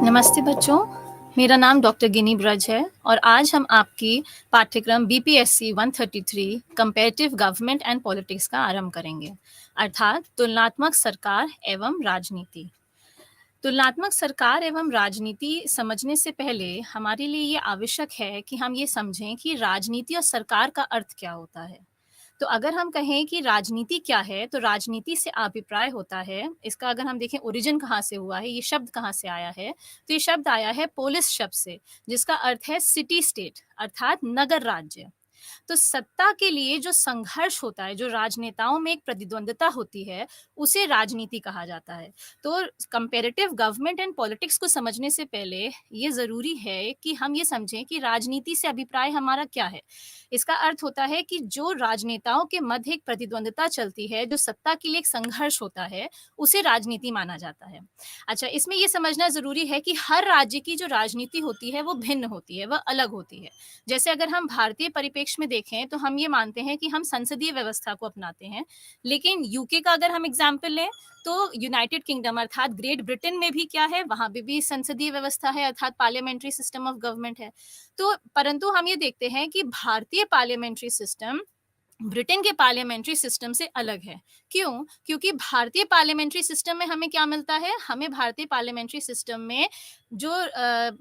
नमस्ते बच्चों, मेरा नाम डॉक्टर गिनी ब्रज है और आज हम आपकी पाठ्यक्रम BPSC 133 comparative government and politics का आरंभ करेंगे, अर्थात तुलनात्मक सरकार एवं राजनीति। तुलनात्मक सरकार एवं राजनीति समझने से पहले हमारे लिए ये आवश्यक है कि हम ये समझें कि राजनीति और सरकार का अर्थ क्या होता है। तो अगर हम कहें कि राजनीति क्या है, तो राजनीति से अभिप्राय होता है, इसका अगर हम देखें ओरिजिन कहाँ से हुआ है, ये शब्द कहाँ से आया है, तो ये शब्द आया है पोलिस शब्द से, जिसका अर्थ है सिटी स्टेट अर्थात नगर राज्य। तो सत्ता के लिए जो संघर्ष होता है, जो राजनेताओं में एक प्रतिद्वंद्विता होती है, उसे राजनीति कहा जाता है। तो कंपैरेटिव गवर्नमेंट एंड पॉलिटिक्स को समझने से पहले ये ज़रूरी है कि हम ये समझें कि राजनीति से अभिप्राय हमारा क्या है। इसका अर्थ होता है कि जो राजनेताओं के मध्य एक प्रतिद्वंद्विता चलती है, जो सत्ता के लिए एक संघर्ष होता है, उसे राजनीति माना जाता है। अच्छा, इसमें ये समझना ज़रूरी है कि हर राज्य की जो राजनीति होती है, वो भिन्न होती है, वह अलग होती है। जैसे अगर हम भारतीय परिप्रेक्ष्य में देखें तो हम ये मानते हैं कि हम संसदीय व्यवस्था को अपनाते हैं, लेकिन यूके का अगर हम एग्जाम्पल लें तो यूनाइटेड किंगडम अर्थात ग्रेट ब्रिटेन में भी क्या है, वहां पे भी संसदीय व्यवस्था है अर्थात पार्लियामेंट्री सिस्टम ऑफ गवर्नमेंट है। तो परंतु हम ये देखते हैं कि भारतीय पार्लियामेंट्री सिस्टम ब्रिटेन के पार्लियामेंट्री सिस्टम से अलग है। क्यों? क्योंकि भारतीय पार्लियामेंट्री सिस्टम में हमें क्या मिलता है? हमें भारतीय पार्लियामेंट्री सिस्टम में जो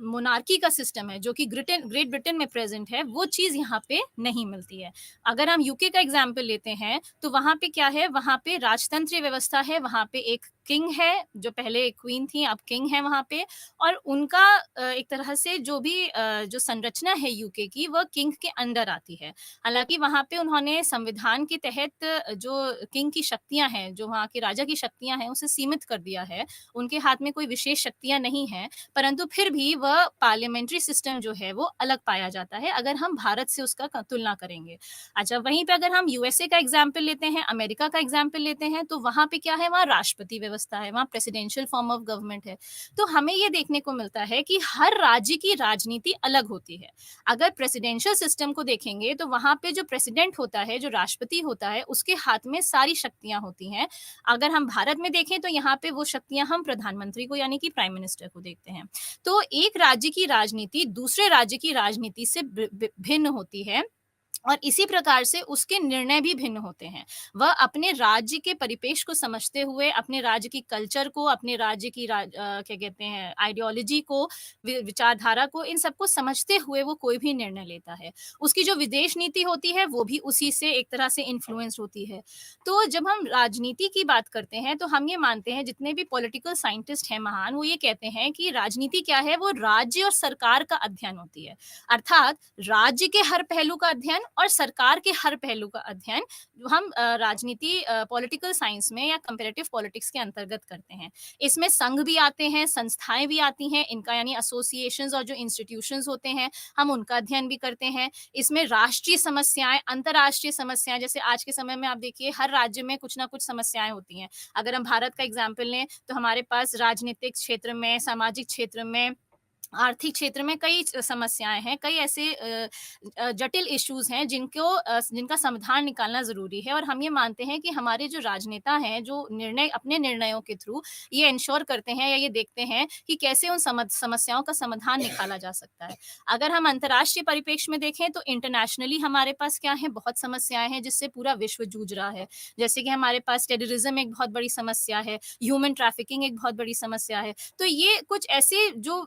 मोनार्की का सिस्टम है, जो कि ग्रेट ब्रिटेन में प्रेज़ेंट है, वो चीज़ यहाँ पे नहीं मिलती है। अगर हम यूके का एग्ज़ाम्पल लेते हैं, तो वहाँ पे क्या है? वहाँ पे राजतंत्रीय व्यवस्था है, वहाँ पे एक किंग है, जो पहले एक क्वीन थी, अब किंग है वहाँ पे और उनका एक तरह से जो भी जो संरचना है यूके की, वह किंग के अंडर आती है। हालाँकि वहाँ पे उन्होंने संविधान के तहत जो किंग की शक्तियाँ हैं, जो वहाँ के राजा की शक्तियाँ हैं, उसे सीमित कर दिया है। उनके हाथ में कोई विशेष शक्तियाँ नहीं हैं, परंतु फिर भी वह पार्लियामेंट्री सिस्टम जो है, वो अलग पाया जाता है, अगर हम भारत से उसका तुलना करेंगे। अच्छा, वहीं पे अगर हम यूएसए का एग्ज़ाम्पल लेते हैं, अमेरिका का एग्ज़ाम्पल लेते हैं, तो वहाँ पे क्या है, वहाँ राष्ट्रपति व्यवस्था है, वहाँ प्रेसिडेंशियल फॉर्म ऑफ गवर्नमेंट है। तो हमें ये देखने को मिलता है कि हर राज्य की राजनीति अलग होती है। अगर प्रेसिडेंशियल सिस्टम को देखेंगे तो वहाँ पे जो प्रेसिडेंट होता है, जो राष्ट्रपति होता है, उसके हाथ में सारी शक्तियाँ होती हैं। अगर हम भारत में देखें तो यहाँ पे वो शक्तियाँ हम प्रधानमंत्री को यानी कि प्राइम मिनिस्टर को देखते हैं। तो एक राज्य की राजनीति दूसरे राज्य की राजनीति से भिन्न होती है और इसी प्रकार से उसके निर्णय भी भिन्न होते हैं। वह अपने राज्य के परिपेक्ष को समझते हुए, अपने राज्य की कल्चर को, अपने राज्य की क्या कहते हैं आइडियोलॉजी को, विचारधारा को, इन सबको समझते हुए वो कोई भी निर्णय लेता है। उसकी जो विदेश नीति होती है, वो भी उसी से एक तरह से इन्फ्लुएंस होती है। तो जब हम राजनीति की बात करते हैं, तो हम ये मानते हैं जितने भी पॉलिटिकल साइंटिस्ट हैं महान, वो ये कहते हैं कि राजनीति क्या है, वो राज्य और सरकार का अध्ययन होती है। अर्थात राज्य के हर पहलू का अध्ययन और सरकार के हर पहलू का अध्ययन हम राजनीति पॉलिटिकल साइंस में या कंपैरेटिव पॉलिटिक्स के अंतर्गत करते हैं। इसमें संघ भी आते हैं, संस्थाएँ भी आती हैं, इनका यानी एसोसिएशंस और जो इंस्टीट्यूशंस होते हैं, हम उनका अध्ययन भी करते हैं। इसमें राष्ट्रीय समस्याएँ, अंतर्राष्ट्रीय समस्याएँ जैसे आज के समय में आप देखिए हर राज्य में कुछ ना कुछ समस्याएँ होती हैं। अगर हम भारत का एग्ज़ाम्पल लें, तो हमारे पास राजनीतिक क्षेत्र में, सामाजिक क्षेत्र में, आर्थिक क्षेत्र में कई समस्याएँ हैं, कई ऐसे जटिल इश्यूज़ हैं जिनका समाधान निकालना ज़रूरी है और हम ये मानते हैं कि हमारे जो राजनेता हैं, जो अपने निर्णयों के थ्रू ये एन्श्योर करते हैं या ये देखते हैं कि कैसे उन समस्याओं का समाधान निकाला जा सकता है। अगर हम अंतर्राष्ट्रीय परिप्रेक्ष्य में देखें तो इंटरनेशनली हमारे पास क्या है, बहुत समस्याएँ हैं जिससे पूरा विश्व जूझ रहा है। जैसे कि हमारे पास टेररिज़्म एक बहुत बड़ी समस्या है, ह्यूमन ट्रैफिकिंग एक बहुत बड़ी समस्या है। तो ये कुछ ऐसे जो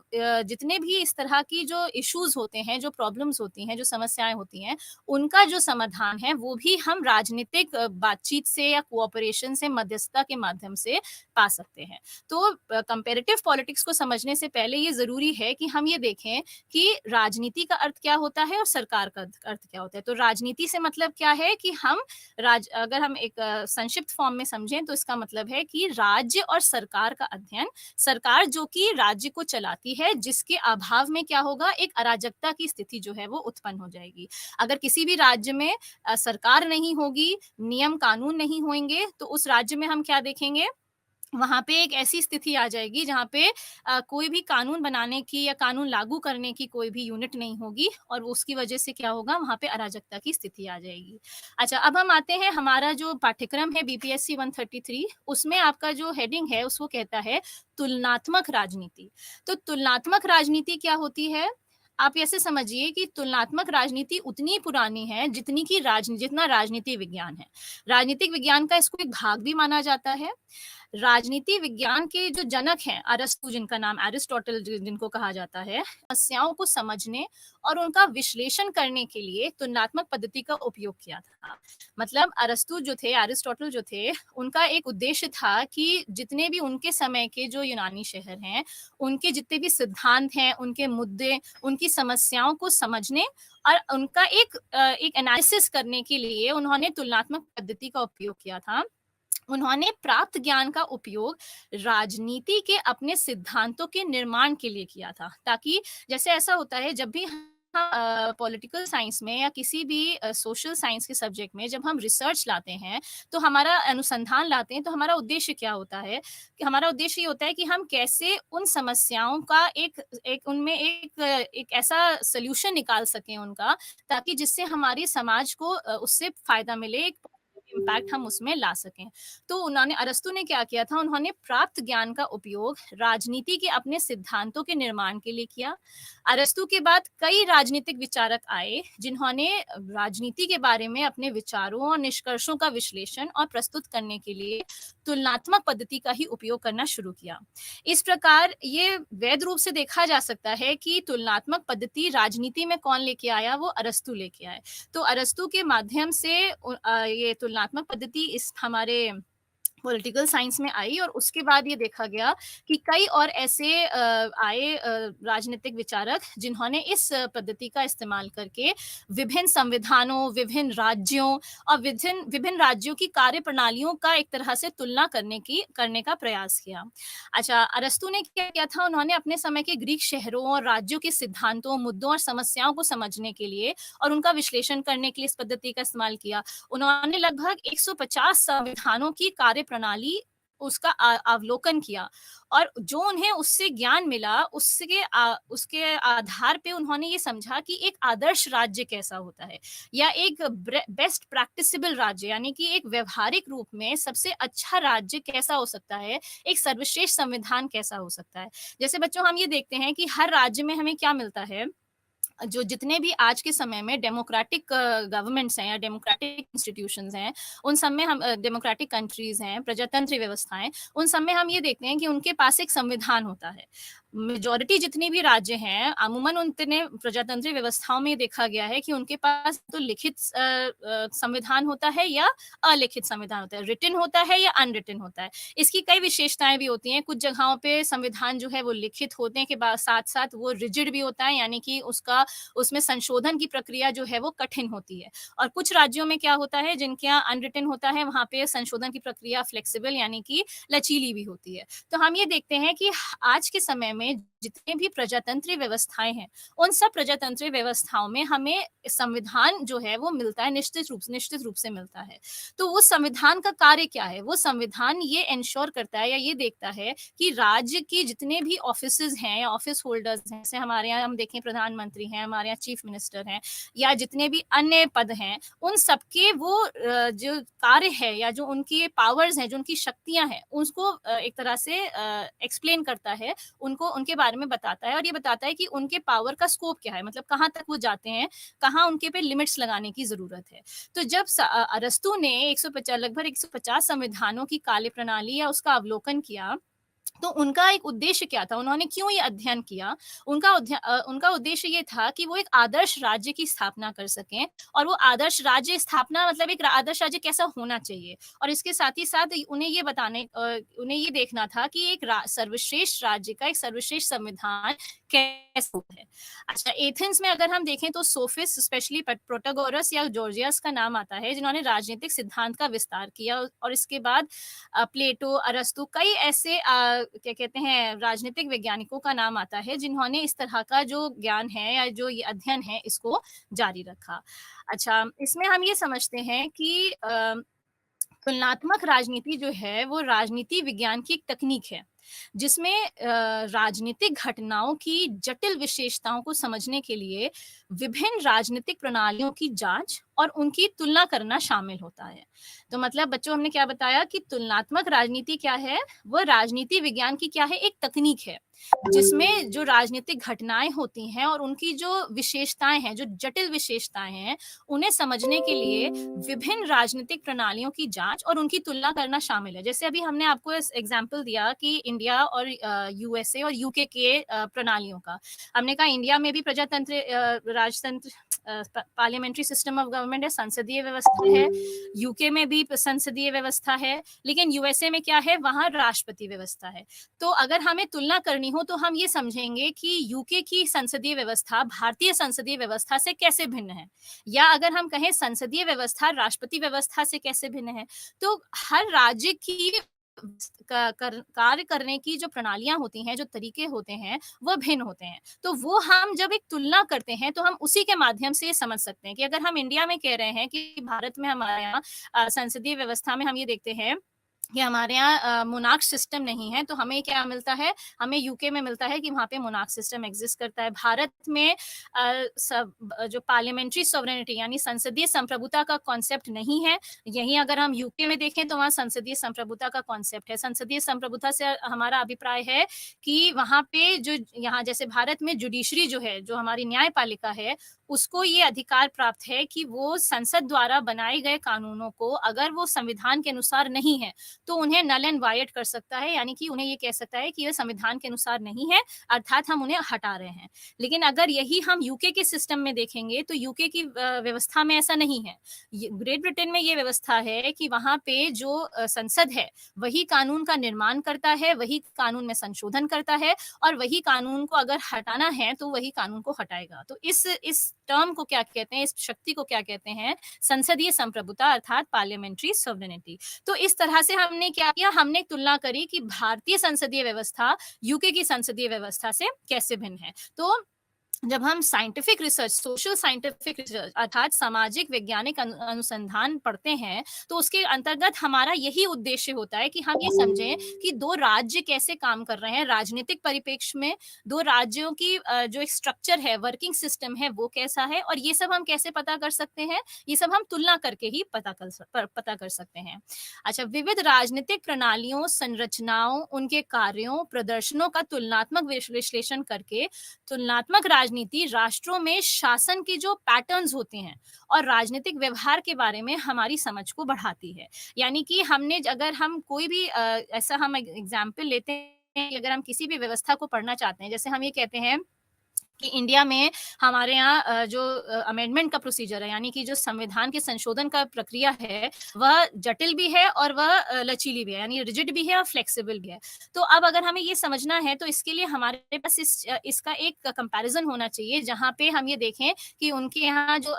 जितने भी इस तरह की जो इश्यूज़ होते हैं, जो प्रॉब्लम्स होती हैं, जो समस्याएँ होती हैं, उनका जो समाधान है वो भी हम राजनीतिक बातचीत से या कोऑपरेशन से, मध्यस्थता के माध्यम से पा सकते हैं। तो कंपैरेटिव पॉलिटिक्स को समझने से पहले ये ज़रूरी है कि हम ये देखें कि राजनीति का अर्थ क्या होता है और सरकार का अर्थ क्या होता है। तो राजनीति से मतलब क्या है कि अगर हम एक संक्षिप्त फॉर्म में समझें तो इसका मतलब है कि राज्य और सरकार का अध्ययन, सरकार जो कि राज्य को चलाती है, जिसके अभाव में क्या होगा, एक अराजकता की स्थिति जो है वो उत्पन्न हो जाएगी। अगर किसी भी राज्य में सरकार नहीं होगी, नियम कानून नहीं होंगे, तो उस राज्य में हम क्या देखेंगे, वहाँ पे एक ऐसी स्थिति आ जाएगी जहाँ पे कोई भी कानून बनाने की या कानून लागू करने की कोई भी यूनिट नहीं होगी और उसकी वजह से क्या होगा, वहाँ पे अराजकता की स्थिति आ जाएगी। अच्छा, अब हम आते हैं, हमारा जो पाठ्यक्रम है बीपीएससी 133, उसमें आपका जो हेडिंग है उसको कहता है तुलनात्मक राजनीति। तो तुलनात्मक राजनीति क्या होती है? आप ऐसे समझिए कि तुलनात्मक राजनीति उतनी पुरानी है जितनी कि जितना राजनीति विज्ञान है। राजनीतिक विज्ञान का इसको एक भाग भी माना जाता है। राजनीति विज्ञान के जो जनक हैं, अरस्तु, जिनका नाम एरिस्टोटल जिनको कहा जाता है, समस्याओं को समझने और उनका विश्लेषण करने के लिए तुलनात्मक पद्धति का उपयोग किया था। मतलब अरस्तु जो थे, एरिस्टोटल जो थे, उनका एक उद्देश्य था कि जितने भी उनके समय के जो यूनानी शहर हैं, उनके जितने भी सिद्धांत हैं, उनके मुद्दे, उनकी समस्याओं को समझने और उनका एक एनालिसिस करने के लिए उन्होंने तुलनात्मक पद्धति का उपयोग किया था। उन्होंने प्राप्त ज्ञान का उपयोग राजनीति के अपने सिद्धांतों के निर्माण के लिए किया था, ताकि जैसे ऐसा होता है जब भी हम पॉलिटिकल साइंस में या किसी भी सोशल साइंस के सब्जेक्ट में जब हम रिसर्च लाते हैं, तो हमारा अनुसंधान लाते हैं, तो हमारा उद्देश्य क्या होता है कि हमारा उद्देश्य ये होता है कि हम कैसे उन समस्याओं का एक उनमें एक ऐसा सोल्यूशन निकाल सकें उनका, ताकि जिससे हमारी समाज को उससे फायदा मिले, एक इम्पैक्ट हम उसमें ला सकें। तो उन्होंने, अरस्तु ने क्या किया था, उन्होंने प्राप्त ज्ञान का उपयोग राजनीति के अपने सिद्धांतों के निर्माण के लिए किया। अरस्तु के बाद कई राजनीतिक विचारक आए जिन्होंने राजनीति के बारे में अपने विचारों और निष्कर्षों का विश्लेषण और प्रस्तुत करने के लिए तुलनात्मक पद्धति का ही उपयोग करना शुरू किया। इस प्रकार ये वैध रूप से देखा जा सकता है कि तुलनात्मक पद्धति राजनीति में कौन लेके आया, वो अरस्तु लेके आए। तो अरस्तु के माध्यम से ये तुलनात्मक पद्धति इस हमारे पॉलिटिकल साइंस में आई और उसके बाद ये देखा गया कि कई और ऐसे आए राजनीतिक विचारक जिन्होंने इस पद्धति का इस्तेमाल करके विभिन्न संविधानों, विभिन्न राज्यों और विभिन्न विभिन्न राज्यों की कार्य प्रणालियों का एक तरह से तुलना करने का प्रयास किया। अच्छा, अरस्तु ने क्या किया था, उन्होंने अपने समय के ग्रीक शहरों और राज्यों के सिद्धांतों, मुद्दों और समस्याओं को समझने के लिए और उनका विश्लेषण करने के लिए इस पद्धति का इस्तेमाल किया। उन्होंने लगभग 150 संविधानों की कार्यप्रणाली उसका अवलोकन किया और जो उन्हें उससे ज्ञान मिला, उसके आधार पे उन्होंने ये समझा कि एक आदर्श राज्य कैसा होता है या एक बेस्ट प्रैक्टिसेबल राज्य, यानी कि एक व्यवहारिक रूप में सबसे अच्छा राज्य कैसा हो सकता है, एक सर्वश्रेष्ठ संविधान कैसा हो सकता है। जैसे बच्चों, हम ये देखते हैं कि हर राज्य में हमें क्या मिलता है, जो जितने भी आज के समय में डेमोक्रेटिक गवर्नमेंट्स हैं या डेमोक्रेटिक इंस्टीट्यूशंस हैं, उन सब में हम डेमोक्रेटिक कंट्रीज हैं, प्रजातंत्र व्यवस्थाएं, उन सब में हम ये देखते हैं कि उनके पास एक संविधान होता है। मेजॉरिटी जितनी भी राज्य हैं, अमूमन उतने प्रजातंत्री व्यवस्थाओं में देखा गया है कि उनके पास तो लिखित संविधान होता है या अलिखित संविधान होता है, रिटन होता है या अनरिटन होता है। इसकी कई विशेषताएं भी होती हैं। कुछ जगहों पे संविधान जो है वो लिखित होने के बाद साथ साथ वो रिजिड भी होता है, यानी कि उसमें संशोधन की प्रक्रिया जो है वो कठिन होती है। और कुछ राज्यों में क्या होता है, जिनके यहाँ अनरिटन होता है, वहाँ पे संशोधन की प्रक्रिया फ्लेक्सिबल यानी कि लचीली भी होती है। तो हम ये देखते हैं कि आज के समय में जितने भी प्रजातंत्री व्यवस्थाएं हैं, उन सब प्रजातंत्री व्यवस्थाओं में हमें संविधान जो है वो मिलता है, निश्चित रूप से मिलता है। तो वो संविधान का कार्य क्या है, वो संविधान ये इंश्योर करता है या ये देखता है कि राज्य की जितने भी ऑफिसेज हैं या ऑफिस होल्डर्स हैं, जैसे हमारे यहाँ हम देखें प्रधानमंत्री हैं, हमारे यहाँ चीफ मिनिस्टर हैं या जितने भी अन्य पद हैं, उन सबके वो जो कार्य है या जो उनकी पावर्स हैं, जो उनकी शक्तियां हैं, उसको एक तरह से एक्सप्लेन करता है, उनको उनके बारे में बताता है और ये बताता है कि उनके पावर का स्कोप क्या है, मतलब कहाँ तक वो जाते हैं, कहाँ उनके पे लिमिट्स लगाने की जरूरत है। तो जब अरस्तु ने 150 लगभग 150 संविधानों की कार्यप्रणाली या उसका अवलोकन किया, तो उनका एक उद्देश्य क्या था, उन्होंने क्यों ये अध्ययन किया, उनका उद्देश्य ये था कि वो एक आदर्श राज्य की स्थापना कर सकें। और वो आदर्श राज्य स्थापना मतलब एक आदर्श राज्य कैसा होना चाहिए, और इसके साथ ही साथ उन्हें ये देखना था कि एक सर्वश्रेष्ठ राज्य का एक सर्वश्रेष्ठ संविधान कैसा होता है। अच्छा, एथेंस में अगर हम देखें तो सोफिस्ट, स्पेशली प्रोटागोरस या जॉर्जियस का नाम आता है, जिन्होंने राजनीतिक सिद्धांत का विस्तार किया। और इसके बाद प्लेटो, अरस्तु, कई ऐसे क्या कहते हैं राजनीतिक वैज्ञानिकों का नाम आता है जिन्होंने इस तरह का जो ज्ञान है या जो ये अध्ययन है इसको जारी रखा। अच्छा, इसमें हम ये समझते हैं कि तुलनात्मक राजनीति जो है वो राजनीति विज्ञान की एक तकनीक है जिसमें राजनीतिक घटनाओं की जटिल विशेषताओं को समझने के लिए विभिन्न राजनीतिक प्रणालियों की जांच और उनकी तुलना करना शामिल होता है। तो मतलब बच्चों हमने क्या बताया कि तुलनात्मक राजनीति क्या है? वो राजनीति विज्ञान की क्या है? एक तकनीक है जिसमें जो राजनीतिक घटनाएं होती हैं और उनकी जो विशेषताएं हैं, जो जटिल विशेषताएं हैं, उन्हें समझने के लिए विभिन्न राजनीतिक प्रणालियों की जांच और उनकी तुलना करना शामिल है। जैसे अभी हमने आपको एग्जाम्पल दिया कि इंडिया और यूएसए और यूके के प्रणालियों का। हमने कहा इंडिया में भी प्रजातंत्र राजतंत्र पार्लियामेंट्री सिस्टम ऑफ गवर्नमेंट है, संसदीय व्यवस्था है। यूके में भी संसदीय व्यवस्था है, लेकिन यूएसए में क्या है? वहां राष्ट्रपति व्यवस्था है। तो अगर हमें तुलना करनी हो तो हम ये समझेंगे कि यूके की संसदीय व्यवस्था भारतीय संसदीय व्यवस्था से कैसे भिन्न है, या अगर हम कहें संसदीय व्यवस्था राष्ट्रपति व्यवस्था से कैसे भिन्न है। तो हर राज्य की कार्य करने की जो प्रणालियां होती हैं, जो तरीके होते हैं, वो भिन्न होते हैं। तो वो हम जब एक तुलना करते हैं तो हम उसी के माध्यम से समझ सकते हैं कि अगर हम इंडिया में कह रहे हैं कि भारत में हमारे यहाँ संसदीय व्यवस्था में हम ये देखते हैं कि हमारे यहाँ मोनार्क सिस्टम नहीं है, तो हमें क्या मिलता है? हमें यूके में मिलता है कि वहाँ पे मोनार्क सिस्टम एग्जिस्ट करता है। भारत में जो पार्लियामेंट्री सॉवरेनिटी यानी संसदीय संप्रभुता का कॉन्सेप्ट नहीं है। यहीं अगर हम यूके में देखें तो वहाँ संसदीय संप्रभुता का कॉन्सेप्ट है। संसदीय संप्रभुता से हमारा अभिप्राय है कि वहाँ पे जो यहाँ जैसे भारत में जुडिशरी जो है, जो हमारी न्यायपालिका है, उसको ये अधिकार प्राप्त है कि वो संसद द्वारा बनाए गए कानूनों को अगर वो संविधान के अनुसार नहीं है तो उन्हें नल एंड वायड कर सकता है, यानी कि उन्हें ये कह सकता है कि ये संविधान के अनुसार नहीं है, अर्थात हम उन्हें हटा रहे हैं। लेकिन अगर यही हम यूके के सिस्टम में देखेंगे तो यूके की व्यवस्था में ऐसा नहीं है। ग्रेट ब्रिटेन में ये व्यवस्था है कि वहां पे जो संसद है वही कानून का निर्माण करता है, वही कानून में संशोधन करता है, और वही कानून को अगर हटाना है तो वही कानून को हटाएगा। तो इस टर्म को क्या कहते हैं, इस शक्ति को क्या कहते हैं? संसदीय संप्रभुता अर्थात पार्लियामेंट्री सॉवरेनिटी। तो इस तरह से हमने क्या किया? हमने तुलना करी कि भारतीय संसदीय व्यवस्था यूके की संसदीय व्यवस्था से कैसे भिन्न है। तो जब हम scientific research, social scientific research अर्थात सामाजिक वैज्ञानिक अनुसंधान पढ़ते हैं तो उसके अंतर्गत हमारा यही उद्देश्य होता है कि हम ये समझें कि दो राज्य कैसे काम कर रहे हैं राजनीतिक परिप्रेक्ष्य में, दो राज्यों की जो एक स्ट्रक्चर है, वर्किंग सिस्टम है, वो कैसा है, और ये सब हम कैसे पता कर सकते हैं? ये सब हम तुलना करके ही पता कर सकते हैं। अच्छा, विविध राजनीतिक प्रणालियों, संरचनाओं, उनके कार्यों, प्रदर्शनों का तुलनात्मक विश्लेषण करके तुलनात्मक राजनीति राष्ट्रों में शासन की जो पैटर्न्स होते हैं और राजनीतिक व्यवहार के बारे में हमारी समझ को बढ़ाती है। यानी कि हमने अगर हम कोई भी ऐसा हम एग्जाम्पल लेते हैं कि अगर हम किसी भी व्यवस्था को पढ़ना चाहते हैं, जैसे हम ये कहते हैं कि इंडिया में हमारे यहाँ जो अमेंडमेंट का प्रोसीजर है, यानी कि जो संविधान के संशोधन का प्रक्रिया है, वह जटिल भी है और वह लचीली भी है, यानी रिजिड भी है और फ्लेक्सिबल भी है। तो अब अगर हमें ये समझना है तो इसके लिए हमारे पास इसका एक कंपैरिजन होना चाहिए, जहाँ पे हम ये देखें कि उनके यहाँ जो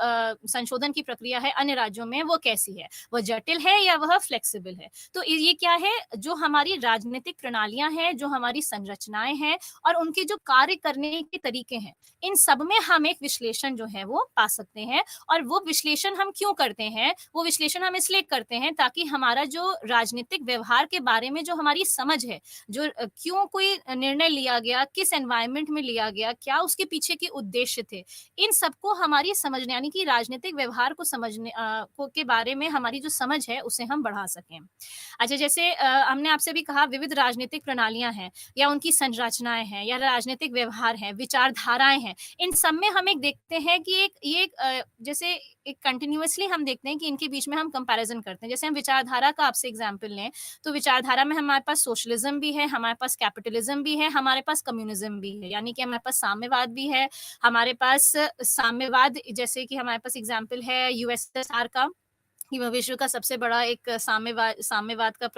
संशोधन की प्रक्रिया है अन्य राज्यों में वो कैसी है, वह जटिल है या वह फ्लेक्सिबल है। तो ये क्या है? जो हमारी राजनीतिक प्रणालियां हैं, जो हमारी संरचनाएं हैं और उनके जो कार्य करने के तरीके हैं, इन सब में हम एक विश्लेषण जो है वो पा सकते हैं। और वो विश्लेषण हम क्यों करते हैं? वो विश्लेषण हम इसलिए करते हैं ताकि हमारा जो राजनीतिक व्यवहार के बारे में जो हमारी समझ है, जो क्यों कोई निर्णय लिया गया, किस एनवायरनमेंट में लिया गया, क्या उसके पीछे के उद्देश्य थे, इन सबको हमारी समझने, यानी कि राजनीतिक व्यवहार को समझने के बारे में हमारी जो समझ है उसे हम बढ़ा सकें। अच्छा, जैसे हमने आपसे भी कहा विविध राजनीतिक प्रणालियां हैं या उनकी संरचनाएं हैं या राजनीतिक व्यवहार है, विचारधाराएं हैं, इन सब में हम एक देखते हैं कि जैसे एक कंटिन्यूअसली हम देखते हैं कि इनके बीच में हम कंपैरिजन करते हैं। जैसे हम विचारधारा का आपसे एग्जांपल लें तो विचारधारा में हमारे पास सोशलिज्म भी है, हमारे पास कैपिटलिज्म भी है, हमारे पास कम्युनिज्म भी है, यानी कि हमारे पास साम्यवाद भी है। हमारे पास साम्यवाद, जैसे कि हमारे पास एग्जाम्पल है यूएसएसआर का, कि वह विश्व का सबसे बड़ा एक साम्यवाद का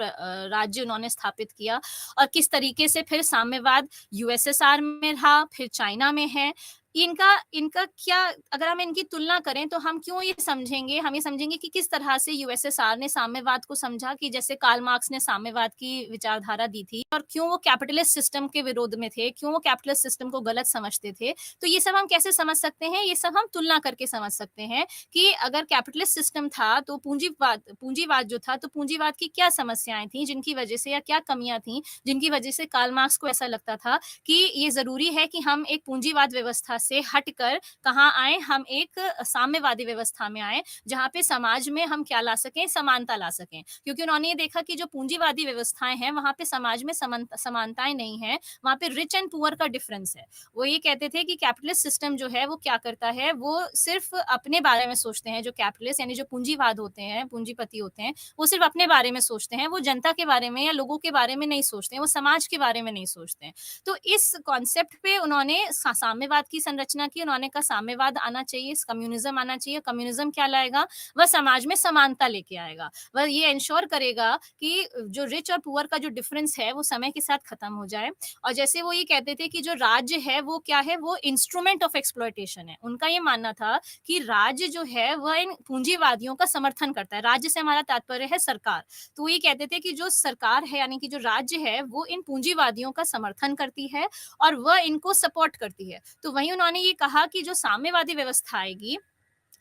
राज्य उन्होंने स्थापित किया, और किस तरीके से फिर साम्यवाद यूएसएसआर में रहा, फिर चाइना में है। इनका इनका क्या, अगर हम इनकी तुलना करें तो हम क्यों ये समझेंगे, हम ये समझेंगे कि किस तरह से यूएसएसआर ने साम्यवाद को समझा, कि जैसे कार्ल मार्क्स ने साम्यवाद की विचारधारा दी थी, और क्यों वो कैपिटलिस्ट सिस्टम के विरोध में थे, क्यों वो कैपिटलिस्ट सिस्टम को गलत समझते थे। तो ये सब हम कैसे समझ सकते हैं, ये सब हम तुलना करके समझ सकते हैं कि अगर कैपिटलिस्ट सिस्टम था तो पूंजीवाद पूंजीवाद जो था, तो पूंजीवाद की क्या समस्याएं थी जिनकी वजह से, या क्या कमियां थी जिनकी वजह से कार्ल मार्क्स को ऐसा लगता था कि ये ज़रूरी है कि हम एक पूंजीवाद व्यवस्था से हटकर कहाँ आएँ, हम एक साम्यवादी व्यवस्था में आएँ, जहाँ पे समाज में हम क्या ला सकें, समानता ला सकें। क्योंकि उन्होंने ये देखा कि जो पूंजीवादी व्यवस्थाएँ हैं, वहाँ पे समाज में समानताएँ नहीं हैं, वहाँ पे रिच एंड पुअर का डिफरेंस है। वो ये कहते थे कि कैपिटलिस्ट सिस्टम जो है, वो क्या करता है, वो सिर्फ़ अपने बारे में सोचते हैं, जो कैपिटलिस्ट यानी जो पूंजीवाद होते हैं, पूंजीपति होते हैं, वो सिर्फ़ अपने बारे में सोचते हैं, वो जनता के बारे में या लोगों के बारे में नहीं सोचते हैं, वो समाज के बारे में नहीं सोचते हैं। तो इस कॉन्सेप्ट पे उन्होंने साम्यवाद की संरचना की। उन्होंने कहा साम्यवाद आना चाहिए, कम्युनिज्म आना चाहिए। कम्युनिज्म क्या लाएगा, वह समाज में समानता लेके आएगा, वह ये इंश्योर करेगा कि जो रिच और पुअर का जो डिफरेंस है वो समय के साथ खत्म हो जाए। और जैसे वो ये कहते थे कि जो राज्य है वो क्या है, वो इंस्ट्रूमेंट ऑफ एक्सप्लॉयटेशन है। उनका ये मानना था कि राज्य जो है वह इन पूंजीवादियों का समर्थन करता है। राज्य से हमारा तात्पर्य है सरकार। तो वो ये कहते थे कि जो सरकार है, यानी कि जो राज्य है, वो इन पूंजीवादियों का समर्थन करती है और वह इनको सपोर्ट करती है। तो वहीं उन्होंने ये कहा कि जो साम्यवादी व्यवस्था आएगी,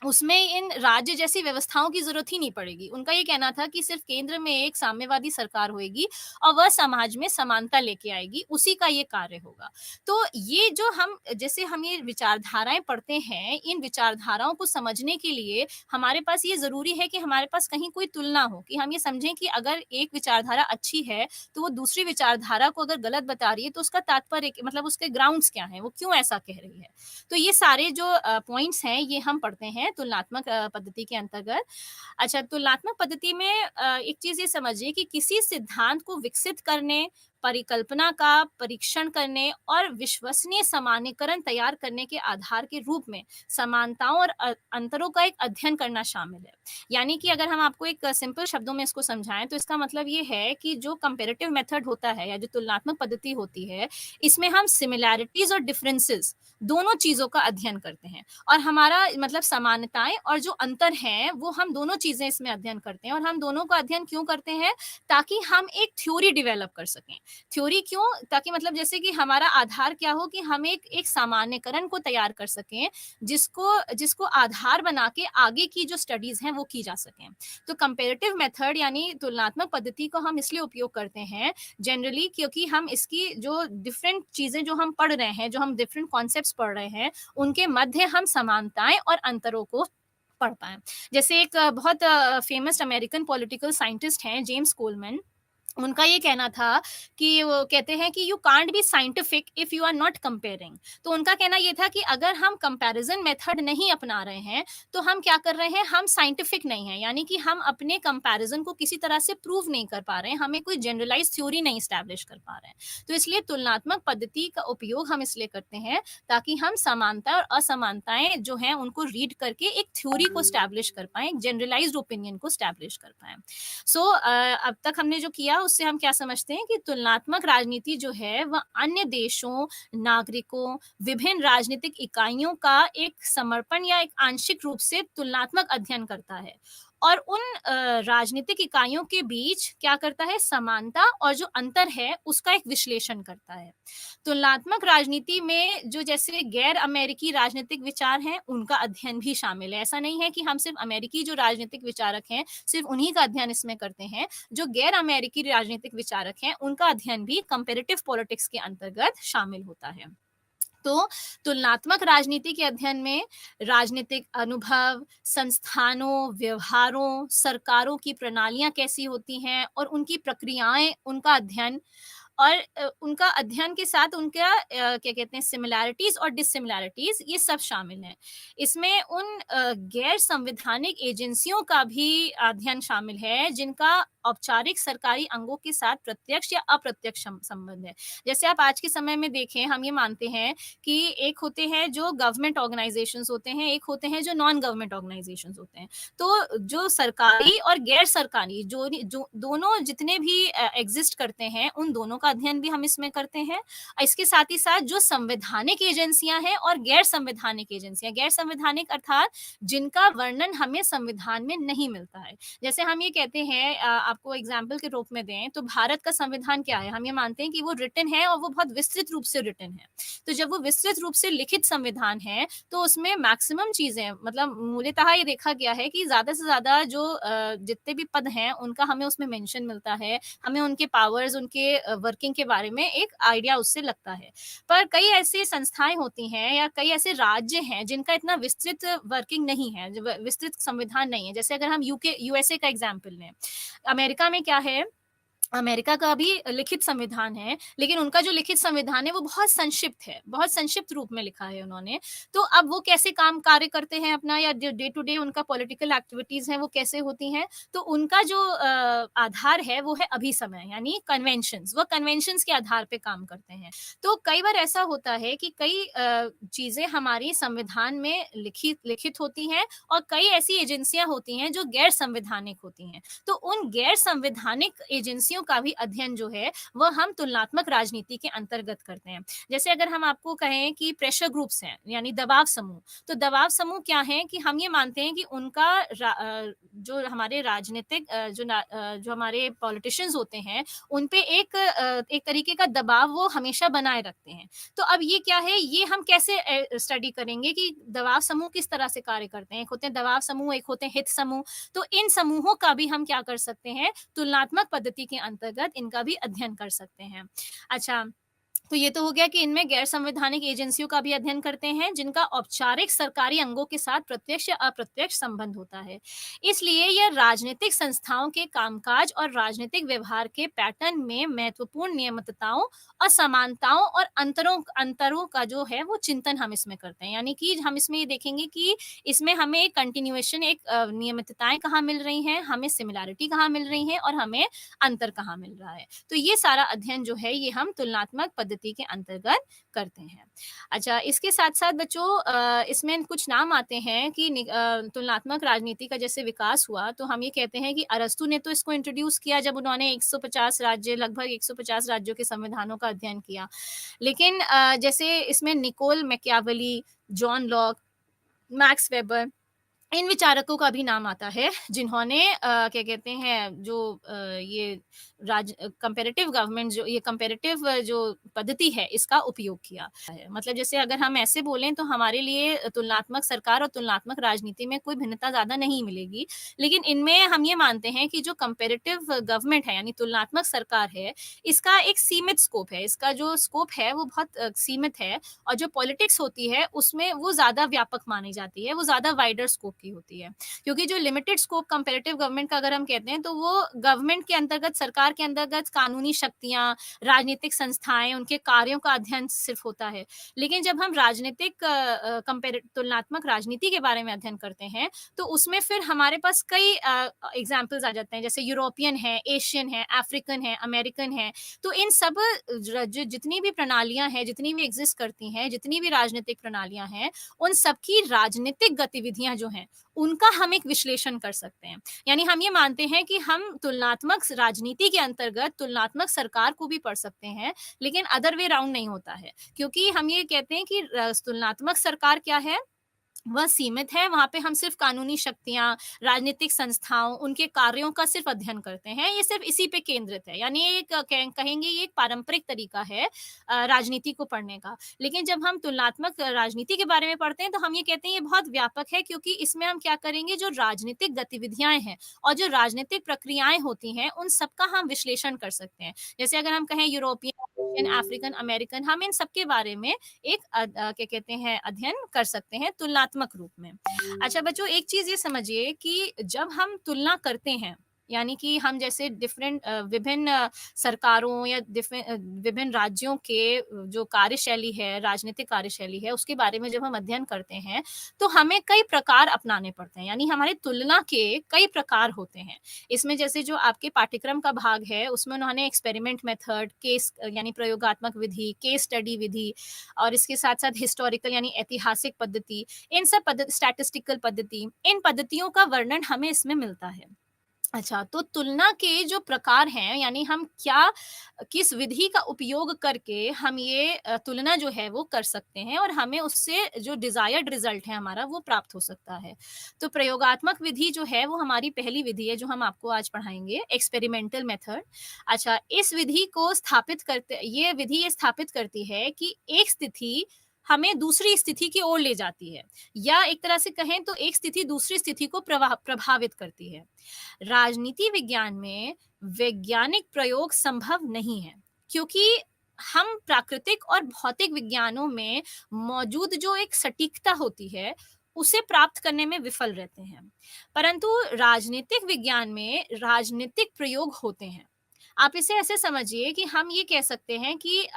उसमें इन राज्य जैसी व्यवस्थाओं की ज़रूरत ही नहीं पड़ेगी। उनका ये कहना था कि सिर्फ़ केंद्र में एक साम्यवादी सरकार होएगी और वह समाज में समानता लेके आएगी, उसी का ये कार्य होगा। तो ये जो हम, जैसे हम ये विचारधाराएँ पढ़ते हैं, इन विचारधाराओं को समझने के लिए हमारे पास ये ज़रूरी है कि हमारे पास कहीं कोई तुलना हो, कि हम ये समझें कि अगर एक विचारधारा अच्छी है, तो वो दूसरी विचारधारा को अगर गलत बता रही है, तो उसका तात्पर्य मतलब उसके ग्राउंड्स क्या हैं, वो क्यों ऐसा कह रही है। तो ये सारे जो पॉइंट्स हैं, ये हम पढ़ते हैं तुलनात्मक पद्धति के अंतर्गत। अच्छा, तुलनात्मक पद्धति में एक चीज़ ये समझिए कि किसी सिद्धांत को विकसित करने, परिकल्पना का परीक्षण करने और विश्वसनीय सामान्यीकरण तैयार करने के आधार के रूप में समानताओं और अंतरों का एक अध्ययन करना शामिल है। यानी कि अगर हम आपको एक सिंपल शब्दों में इसको समझाएँ, तो इसका मतलब ये है कि जो कंपैरेटिव मेथड होता है, या जो तुलनात्मक पद्धति होती है, इसमें हम सिमिलैरिटीज़ और डिफरेंसेस दोनों चीज़ों का अध्ययन करते हैं। और हमारा मतलब समानताएँ और जो अंतर हैं, वो हम दोनों चीज़ें इसमें अध्ययन करते हैं। और हम दोनों का अध्ययन क्यों करते हैं? ताकि हम एक थ्योरी डेवलप कर सकें। थ्योरी क्यों? ताकि मतलब जैसे कि हमारा आधार क्या हो, कि हम एक एक सामान्यीकरण को तैयार कर सकें, जिसको जिसको आधार बना के आगे की जो स्टडीज़ हैं, वो की जा सकें। तो कंपैरेटिव मेथड यानी तुलनात्मक पद्धति को हम इसलिए उपयोग करते हैं जनरली, क्योंकि हम इसकी जो डिफरेंट चीज़ें जो हम पढ़ रहे हैं, जो हम डिफरेंट कॉन्सेप्ट्स पढ़ रहे हैं, उनके मध्य हम समानताएँ और अंतरों को पढ़ पाएँ। जैसे एक बहुत फेमस अमेरिकन पॉलिटिकल साइंटिस्ट हैं, जेम्स कोलमैन। उनका ये कहना था कि वो कहते हैं कि you can't be scientific if you are not comparing. तो उनका कहना ये था कि अगर हम कंपैरिजन मेथड नहीं अपना रहे हैं, तो हम क्या कर रहे हैं, हम साइंटिफिक नहीं हैं। यानी कि हम अपने कंपैरिजन को किसी तरह से प्रूव नहीं कर पा रहे हैं, हमें कोई जनरलाइज थ्योरी नहीं स्टैब्लिश कर पा रहे हैं। तो इसलिए तुलनात्मक पद्धति का उपयोग हम इसलिए करते हैं, ताकि हम समानता और असमानताएं जो हैं उनको रीड करके एक थ्योरी को स्टैब्लिश कर पाएं, एक जनरलाइज्ड ओपिनियन को स्टैब्लिश कर पाएं। अब तक हमने जो किया, उससे हम क्या समझते हैं कि तुलनात्मक राजनीति जो है, वह अन्य देशों, नागरिकों, विभिन्न राजनीतिक इकाइयों का एक समर्पण या एक आंशिक रूप से तुलनात्मक अध्ययन करता है, और उन राजनीतिक इकाइयों के बीच क्या करता है, समानता और जो अंतर है उसका एक विश्लेषण करता है। तुलनात्मक राजनीति में जो जैसे गैर अमेरिकी राजनीतिक विचार हैं, उनका अध्ययन भी शामिल है। ऐसा नहीं है कि हम सिर्फ अमेरिकी जो राजनीतिक विचारक हैं, सिर्फ उन्हीं का अध्ययन इसमें करते हैं। जो गैर अमेरिकी राजनीतिक विचारक हैं, उनका अध्ययन भी कंपैरेटिव पॉलिटिक्स के अंतर्गत शामिल होता है। तो तुलनात्मक राजनीति के अध्ययन में राजनीतिक अनुभव, संस्थानों, व्यवहारों, सरकारों की प्रणालियाँ कैसी होती हैं और उनकी प्रक्रियाएँ, उनका अध्ययन, और उनका अध्ययन के साथ उनका क्या कहते हैं, सिमिलैरिटीज़ और डिससिमिलैरिटीज़, ये सब शामिल हैं। इसमें उन गैर संवैधानिक एजेंसियों का भी अध्ययन शामिल है, जिनका औपचारिक सरकारी अंगों के साथ प्रत्यक्ष या अप्रत्यक्ष संबंध है। जैसे आप आज के समय में देखें, हम ये मानते हैं कि एक होते हैं जो गवर्नमेंट ऑर्गेनाइजेशंस होते हैं, एक होते हैं जो नॉन गवर्नमेंट ऑर्गेनाइजेशंस होते हैं। तो जो सरकारी और गैर सरकारी जो दोनों जितने भी एग्जिस्ट करते हैं, उन दोनों का अध्ययन भी हम इसमें करते हैं। इसके साथ ही साथ जो संवैधानिक एजेंसियां हैं और गैर संवैधानिक अर्थात जिनका वर्णन हमें संविधान में नहीं मिलता है। जैसे हम ये कहते हैं, आपको एग्जाम्पल के रूप में दें तो भारत का संविधान क्या है, हम ये मानते हैं कि वो रिटन है और वो बहुत विस्तृत रूप से रिटन है। तो जब वो विस्तृत रूप से लिखित संविधान है तो उसमें मैक्सिमम चीजें, मतलब मूलतः ये देखा गया है कि ज्यादा से ज्यादा जो जितने भी पद हैं उनका हमें उसमें मेंशन मिलता है, हमें उनके पावर्स, उनके वर्किंग के बारे में एक आइडिया उससे लगता है। पर कई ऐसी संस्थाएं होती हैं या कई ऐसे राज्य हैं जिनका इतना विस्तृत वर्किंग नहीं है, विस्तृत संविधान नहीं है। जैसे अगर हम यूएसए का एग्जाम्पल लें, अमेरिका में क्या है, अमेरिका का भी लिखित संविधान है, लेकिन उनका जो लिखित संविधान है वो बहुत संक्षिप्त है, बहुत संक्षिप्त रूप में लिखा है उन्होंने। तो अब वो कैसे काम कार्य करते हैं अपना, या जो डे टू डे उनका पॉलिटिकल एक्टिविटीज़ हैं वो कैसे होती हैं, तो उनका जो आधार है वो है अभिसमय यानी कन्वेंशंस, वो कन्वेंशंस के आधार पे काम करते हैं। तो कई बार ऐसा होता है कि कई चीज़ें हमारी संविधान में लिखित लिखित होती हैं और कई ऐसी एजेंसियाँ होती हैं जो गैर संवैधानिक होती हैं। तो उन गैर संवैधानिक एजेंसियों का भी अध्ययन जो है वह हम तुलनात्मक राजनीति के अंतर्गत करते हैं। जैसे अगर हम आपको कहें कि प्रेशर ग्रुप्स हैं यानी दबाव समूह, तो दबाव समूह क्या है कि हम ये मानते हैं कि उनका जो हमारे राजनीतिक जो हमारे पॉलिटिशियंस होते हैं उन पे एक तरीके का दबाव वो हमेशा बनाए रखते हैं। तो अब ये क्या है, ये हम कैसे स्टडी करेंगे कि दबाव समूह किस तरह से कार्य करते हैं। एक होते हैं दबाव समूह, एक होते हैं हित समूह। तो इन समूहों का भी हम क्या कर सकते हैं, तुलनात्मक पद्धति के अंतर्गत इनका भी अध्ययन कर सकते हैं। अच्छा, तो ये तो हो गया कि इनमें गैर संवैधानिक एजेंसियों का भी अध्ययन करते हैं जिनका औपचारिक सरकारी अंगों के साथ प्रत्यक्ष या अप्रत्यक्ष संबंध होता है। इसलिए यह राजनीतिक संस्थाओं के कामकाज और राजनीतिक व्यवहार के पैटर्न में महत्वपूर्ण नियमितताओं, असमानताओं और अंतरों अंतरों का जो है वो चिंतन हम इसमें करते हैं। यानी कि हम इसमें ये देखेंगे कि इसमें हमें एक कंटिन्यूएशन, एक नियमितताएं कहाँ मिल रही हैं, हमें सिमिलैरिटी कहाँ मिल रही है और हमें अंतर कहाँ मिल रहा है। तो ये सारा अध्ययन जो है ये हम तुलनात्मक पद्धति के अंतर्गत करते हैं। अच्छा, इसके साथ-साथ बच्चों इसमें कुछ नाम आते हैं कि तुलनात्मक राजनीति का जैसे विकास हुआ, तो हम ये कहते हैं कि अरस्तू ने तो इसको इंट्रोड्यूस किया जब उन्होंने 150 राज्य, लगभग 150 राज्यों के संविधानों का अध्ययन किया। लेकिन जैसे इसमें Niccolo Machiavelli, John Locke, Max Weber, इन विचारकों का भी नाम आता है जिन्होंने क्या कहते हैं जो ये कंपैरेटिव गवर्नमेंट, जो ये कंपैरेटिव जो पद्धति है इसका उपयोग किया है। मतलब जैसे अगर हम ऐसे बोलें तो हमारे लिए तुलनात्मक सरकार और तुलनात्मक राजनीति में कोई भिन्नता ज़्यादा नहीं मिलेगी। लेकिन इनमें हम ये मानते हैं कि जो कंपैरेटिव गवर्नमेंट है यानी तुलनात्मक सरकार है, इसका एक सीमित स्कोप है। इसका जो स्कोप है वो बहुत सीमित है और जो पॉलिटिक्स होती है उसमें वो ज़्यादा व्यापक मानी जाती है, वो ज़्यादा वाइडर स्कोप की होती है। क्योंकि जो लिमिटेड स्कोप कंपैरेटिव गवर्नमेंट का अगर हम कहते हैं तो वो गवर्नमेंट के अंतर्गत, सरकार के अंतर्गत कानूनी शक्तियाँ, राजनीतिक संस्थाएँ, उनके कार्यों का अध्ययन सिर्फ होता है। लेकिन जब हम राजनीतिक तुलनात्मक राजनीति के बारे में अध्ययन करते हैं तो उसमें फिर हमारे पास कई एग्जाम्पल्स आ जाते हैं, जैसे यूरोपियन है, एशियन है, अफ्रीकन है, अमेरिकन है। तो इन सब जितनी भी प्रणालियां हैं, जितनी भी एग्जिस्ट करती हैं, जितनी भी राजनीतिक प्रणालियां हैं, उन सबकी राजनीतिक गतिविधियां जो हैं उनका हम एक विश्लेषण कर सकते हैं। यानी हम ये मानते हैं कि हम तुलनात्मक राजनीति के अंतर्गत तुलनात्मक सरकार को भी पढ़ सकते हैं, लेकिन अदर वे राउंड नहीं होता है। क्योंकि हम ये कहते हैं कि तुलनात्मक सरकार क्या है, वह सीमित है, वहाँ पे हम सिर्फ़ कानूनी शक्तियाँ, राजनीतिक संस्थाओं, उनके कार्यों का सिर्फ़ अध्ययन करते हैं, ये सिर्फ़ इसी पे केंद्रित है। यानी ये एक कहेंगे ये एक पारंपरिक तरीका है राजनीति को पढ़ने का। लेकिन जब हम तुलनात्मक राजनीति के बारे में पढ़ते हैं, तो हम ये कहते हैं ये बहुत व्यापक है, क्योंकि इसमें हम क्या करेंगे, जो राजनीतिक गतिविधियाँ हैं और जो राजनीतिक प्रक्रियाएँ होती हैं, उन सबका हम विश्लेषण कर सकते हैं। जैसे अगर हम कहें यूरोपियन, एशियन, अफ्रीकन, अमेरिकन, हम इन सब के बारे में एक क्या कहते हैं अध्ययन कर सकते हैं तुलनात्मक रूप में। अच्छा बच्चों, एक चीज़ ये समझिए कि जब हम तुलना करते हैं यानी कि हम जैसे विभिन्न सरकारों या विभिन्न राज्यों के जो कार्यशैली है, राजनीतिक कार्यशैली है, उसके बारे में जब हम अध्ययन करते हैं, तो हमें कई प्रकार अपनाने पड़ते हैं, यानी हमारी तुलना के कई प्रकार होते हैं। इसमें जैसे जो आपके पाठ्यक्रम का भाग है, उसमें उन्होंने एक्सपेरिमेंट मेथड, केस यानी प्रयोगात्मक विधि, केस स्टडी विधि और इसके साथ-साथ हिस्टोरिकल यानी ऐतिहासिक पद्धति, इन सब स्टैटिस्टिकल पद्धति, इन पद्धतियों का वर्णन हमें इसमें मिलता है। अच्छा, तो तुलना के जो प्रकार हैं, यानी हम किस विधि का उपयोग करके हम ये तुलना जो है वो कर सकते हैं और हमें उससे जो डिज़ायर्ड रिज़ल्ट है हमारा वो प्राप्त हो सकता है। तो प्रयोगात्मक विधि जो है वो हमारी पहली विधि है जो हम आपको आज पढ़ाएँगे, एक्सपेरिमेंटल मेथड। अच्छा, इस विधि को स्थापित करते ये विधि ये स्थापित करती है कि एक स्थिति हमें दूसरी स्थिति की ओर ले जाती है या एक तरह से कहें तो एक स्थिति दूसरी स्थिति को प्रभावित करती है। राजनीति विज्ञान में वैज्ञानिक प्रयोग संभव नहीं है क्योंकि हम प्राकृतिक और भौतिक विज्ञानों में मौजूद जो एक सटीकता होती है उसे प्राप्त करने में विफल रहते हैं परंतु राजनीतिक विज्ञान में राजनीतिक प्रयोग होते हैं आप इसे ऐसे समझिए कि हम ये कह सकते हैं कि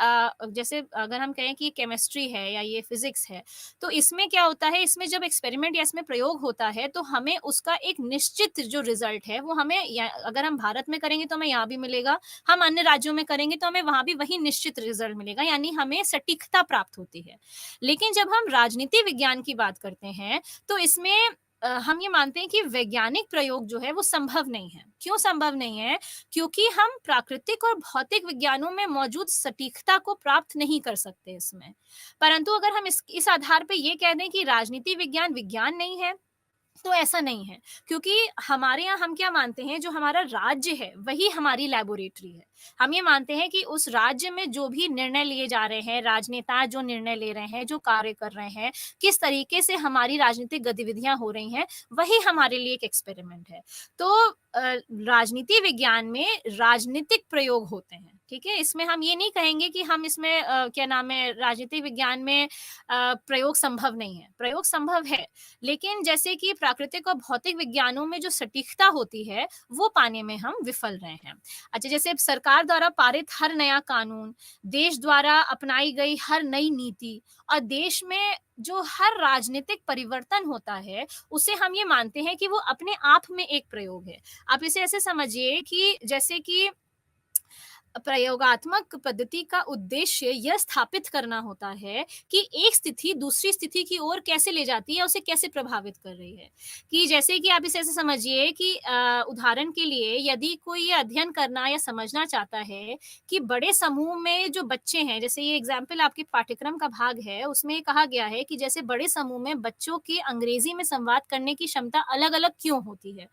जैसे अगर हम कहें कि ये केमिस्ट्री है या ये फिजिक्स है तो इसमें क्या होता है इसमें जब एक्सपेरिमेंट या इसमें प्रयोग होता है तो हमें उसका एक निश्चित जो रिजल्ट है वो हमें अगर हम भारत में करेंगे तो हमें यहाँ भी मिलेगा हम अन्य राज्यों में करेंगे तो हमें वहां भी वही निश्चित रिजल्ट मिलेगा यानी हमें सटीकता प्राप्त होती है लेकिन जब हम राजनीति विज्ञान की बात करते हैं तो इसमें हम ये मानते हैं कि वैज्ञानिक प्रयोग जो है वो संभव नहीं है क्यों संभव नहीं है क्योंकि हम प्राकृतिक और भौतिक विज्ञानों में मौजूद सटीकता को प्राप्त नहीं कर सकते इसमें परंतु अगर हम इस आधार पे ये कह दें कि राजनीति विज्ञान विज्ञान नहीं है तो ऐसा नहीं है क्योंकि हमारे यहाँ हम क्या मानते हैं जो हमारा राज्य है वही हमारी लैबोरेटरी है हम ये मानते हैं कि उस राज्य में जो भी निर्णय लिए जा रहे हैं राजनेता जो निर्णय ले रहे हैं जो कार्य कर रहे हैं किस तरीके से हमारी राजनीतिक गतिविधियां हो रही हैं वही हमारे लिए एक एक्सपेरिमेंट है तो राजनीति विज्ञान में राजनीतिक प्रयोग होते हैं ठीक है इसमें हम ये नहीं कहेंगे कि हम इसमें क्या नाम है राजनीति विज्ञान में प्रयोग संभव नहीं है प्रयोग संभव है लेकिन जैसे कि प्राकृतिक और भौतिक विज्ञानों में जो सटीकता होती है वो पाने में हम विफल रहे हैं अच्छा जैसे सरकार द्वारा पारित हर नया कानून देश द्वारा अपनाई गई हर नई नीति और देश में जो हर राजनीतिक परिवर्तन होता है उसे हम ये मानते हैं कि वो अपने आप में एक प्रयोग है आप इसे ऐसे समझिए कि जैसे कि प्रयोगात्मक पद्धति का उद्देश्य यह स्थापित करना होता है कि एक स्थिति दूसरी स्थिति की ओर कैसे ले जाती है उसे कैसे प्रभावित कर रही है कि जैसे कि आप इसे ऐसे समझिए कि उदाहरण के लिए यदि कोई ये अध्ययन करना या समझना चाहता है कि बड़े समूह में जो बच्चे हैं जैसे ये एग्जाम्पल आपके पाठ्यक्रम का भाग है उसमें कहा गया है कि जैसे बड़े समूह में बच्चों की अंग्रेजी में संवाद करने की क्षमता अलग अलग क्यों होती है